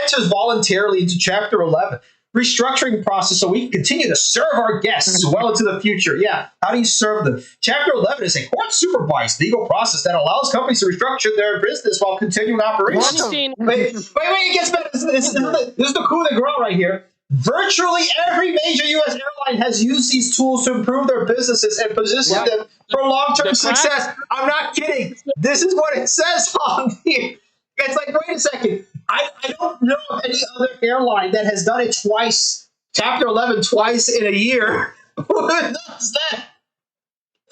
S1: enters voluntarily into Chapter 11? Restructuring process so we can continue to serve our guests well into the future. Yeah, how do you serve them? Chapter 11 is a court-supervised legal process that allows companies to restructure their business while continuing operations. Wait, it gets better. This is the coup de grace right here. Virtually every major U.S. airline has used these tools to improve their businesses and position them for long-term success. I'm not kidding. This is what it says on here. It's like, wait a second. I don't know of any other airline that has done it twice, Chapter 11 twice in a year. Who does that?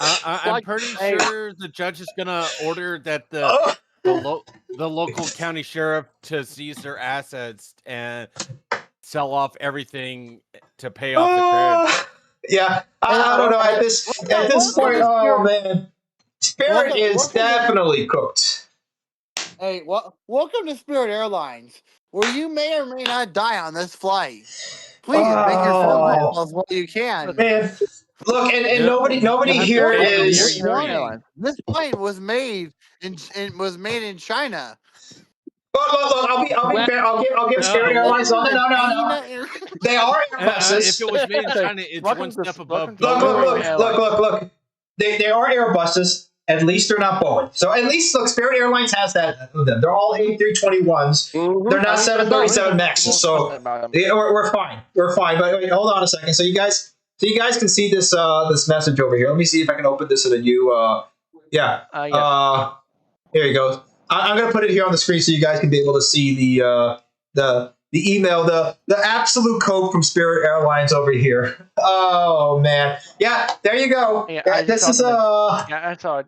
S12: I'm pretty sure the judge is going to order that the local county sheriff to seize their assets and sell off everything to pay off the credit.
S1: Yeah, I don't know. At this point, oh man, Spirit is definitely cooked.
S11: Hey, welcome to Spirit Airlines, where you may or may not die on this flight. Please make your phone calls while you can.
S1: Man, look, and nobody here is.
S11: This plane was made in China.
S1: Look, I'll give Spirit Airlines on it. No. They are Airbuses.
S12: If it was made in China, it's one step above.
S1: Look. They are Airbuses. At least they're not Boeing. So at least, look, Spirit Airlines has that with them. They're all A321s. They're not 737 Maxes. So we're fine. We're fine. But wait, hold on a second. So you guys can see this message over here. Let me see if I can open this in a new. Here you go. I'm going to put it here on the screen so you guys can be able to see the email, the absolute code from Spirit Airlines over here. Oh man, yeah, there you go. Yeah, this is
S13: I saw it.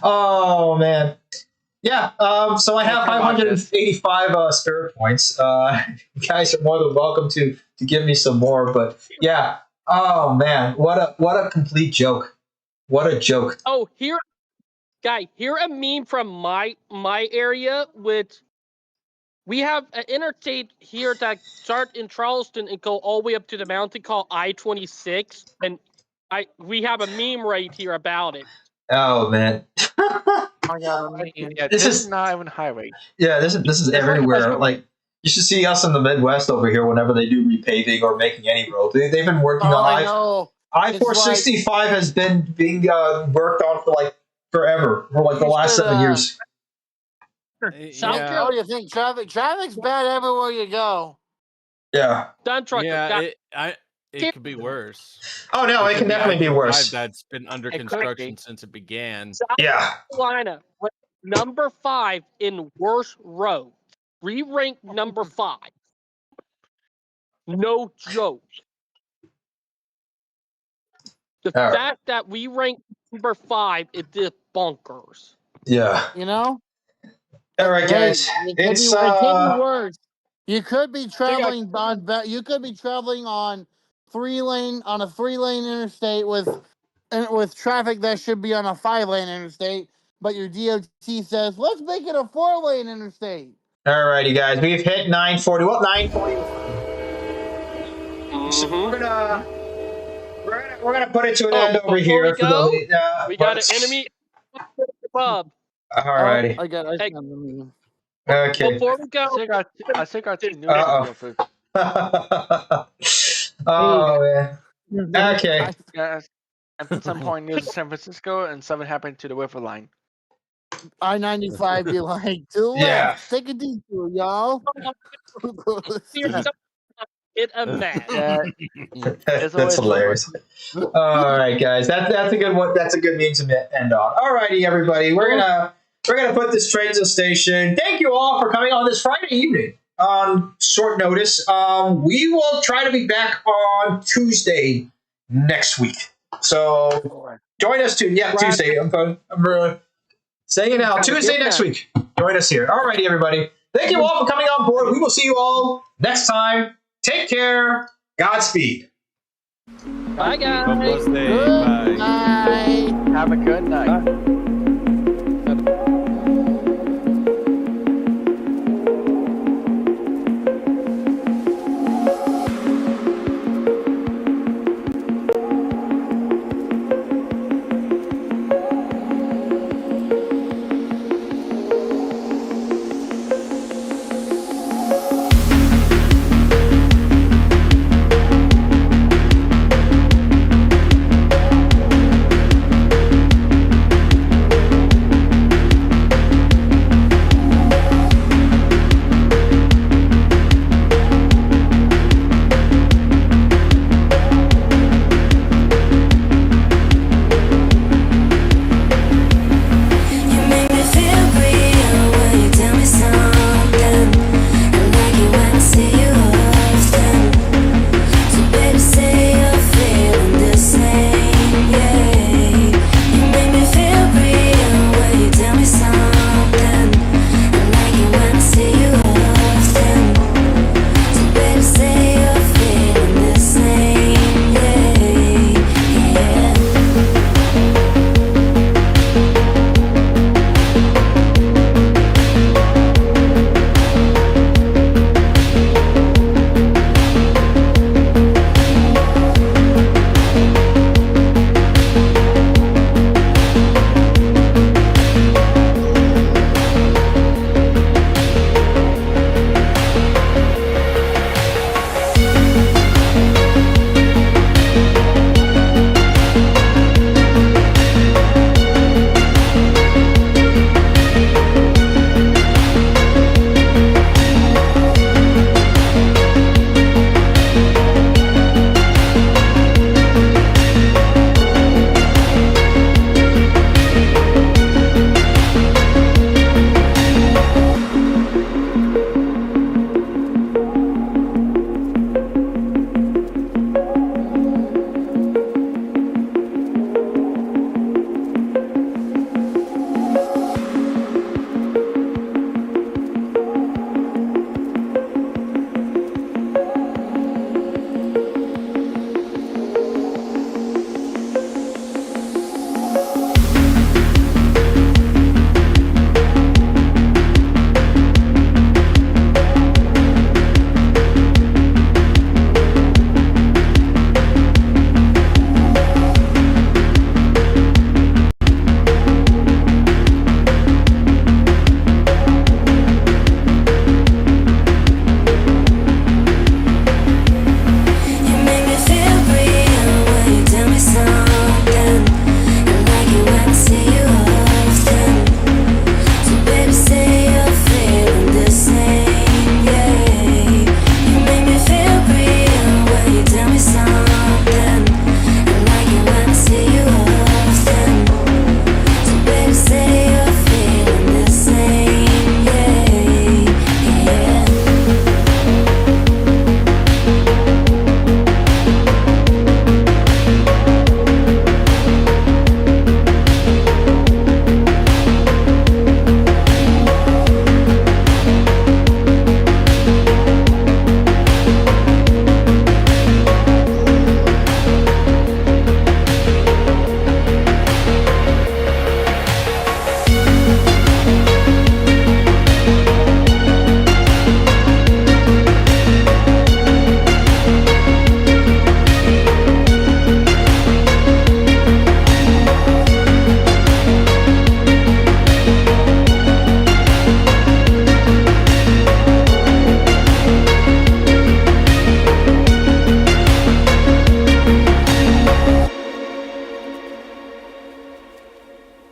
S1: Oh man, yeah. So I have 585 Spirit points. You guys are more than welcome to give me some more. But yeah, oh man, what a complete joke. What a joke.
S10: Oh, here Guy, here a meme from my area, which we have an interstate here that start in Charleston and go all the way up to the mountain called I-26, and we have a meme right here about it.
S1: Oh man.
S13: Yeah, this is not even highway.
S1: Yeah, this is everywhere. Like you should see us in the Midwest over here whenever they do repaving or making any road. They've been working on I-465 has been being worked on for like forever, for like the last 7 years.
S11: What do you think? Traffic's bad everywhere you go.
S1: Yeah.
S12: It could be worse.
S1: Oh no, it can definitely be worse.
S12: That's been under construction since it began.
S10: South Carolina, number 5 in worst road. We ranked number 5. No joke. The fact that we ranked number 5 is just bonkers.
S1: Yeah.
S11: You know?
S1: All right, guys.
S11: It could be worse. You could be traveling on 3-lane interstate with traffic that should be on a 5-lane interstate, but your DOT says, let's make it a 4-lane interstate.
S1: All righty, guys. We've hit 9:40. Well, 9:41. So we're gonna put it to an end over here.
S10: We got an enemy pub.
S1: All righty.
S10: Okay.
S1: Before
S10: we go,
S13: I still got 2 new food.
S1: Oh man. Okay.
S13: At some point near San Francisco, and something happened to the Waifu line.
S11: I-95 be like, take a detour, y'all.
S10: It's a mess.
S1: That's hilarious. All right, guys. That's a good one. That's a good meme to end on. All righty, everybody. We're gonna put this transit station. Thank you all for coming on this Friday evening on short notice. We will try to be back on Tuesday next week. So join us Tuesday. I'm saying it now. Tuesday next week. Join us here. All righty, everybody. Thank you all for coming on board. We will see you all next time. Take care. Godspeed.
S10: Bye, guys.
S12: Bye.
S11: Bye.
S13: Have a good night.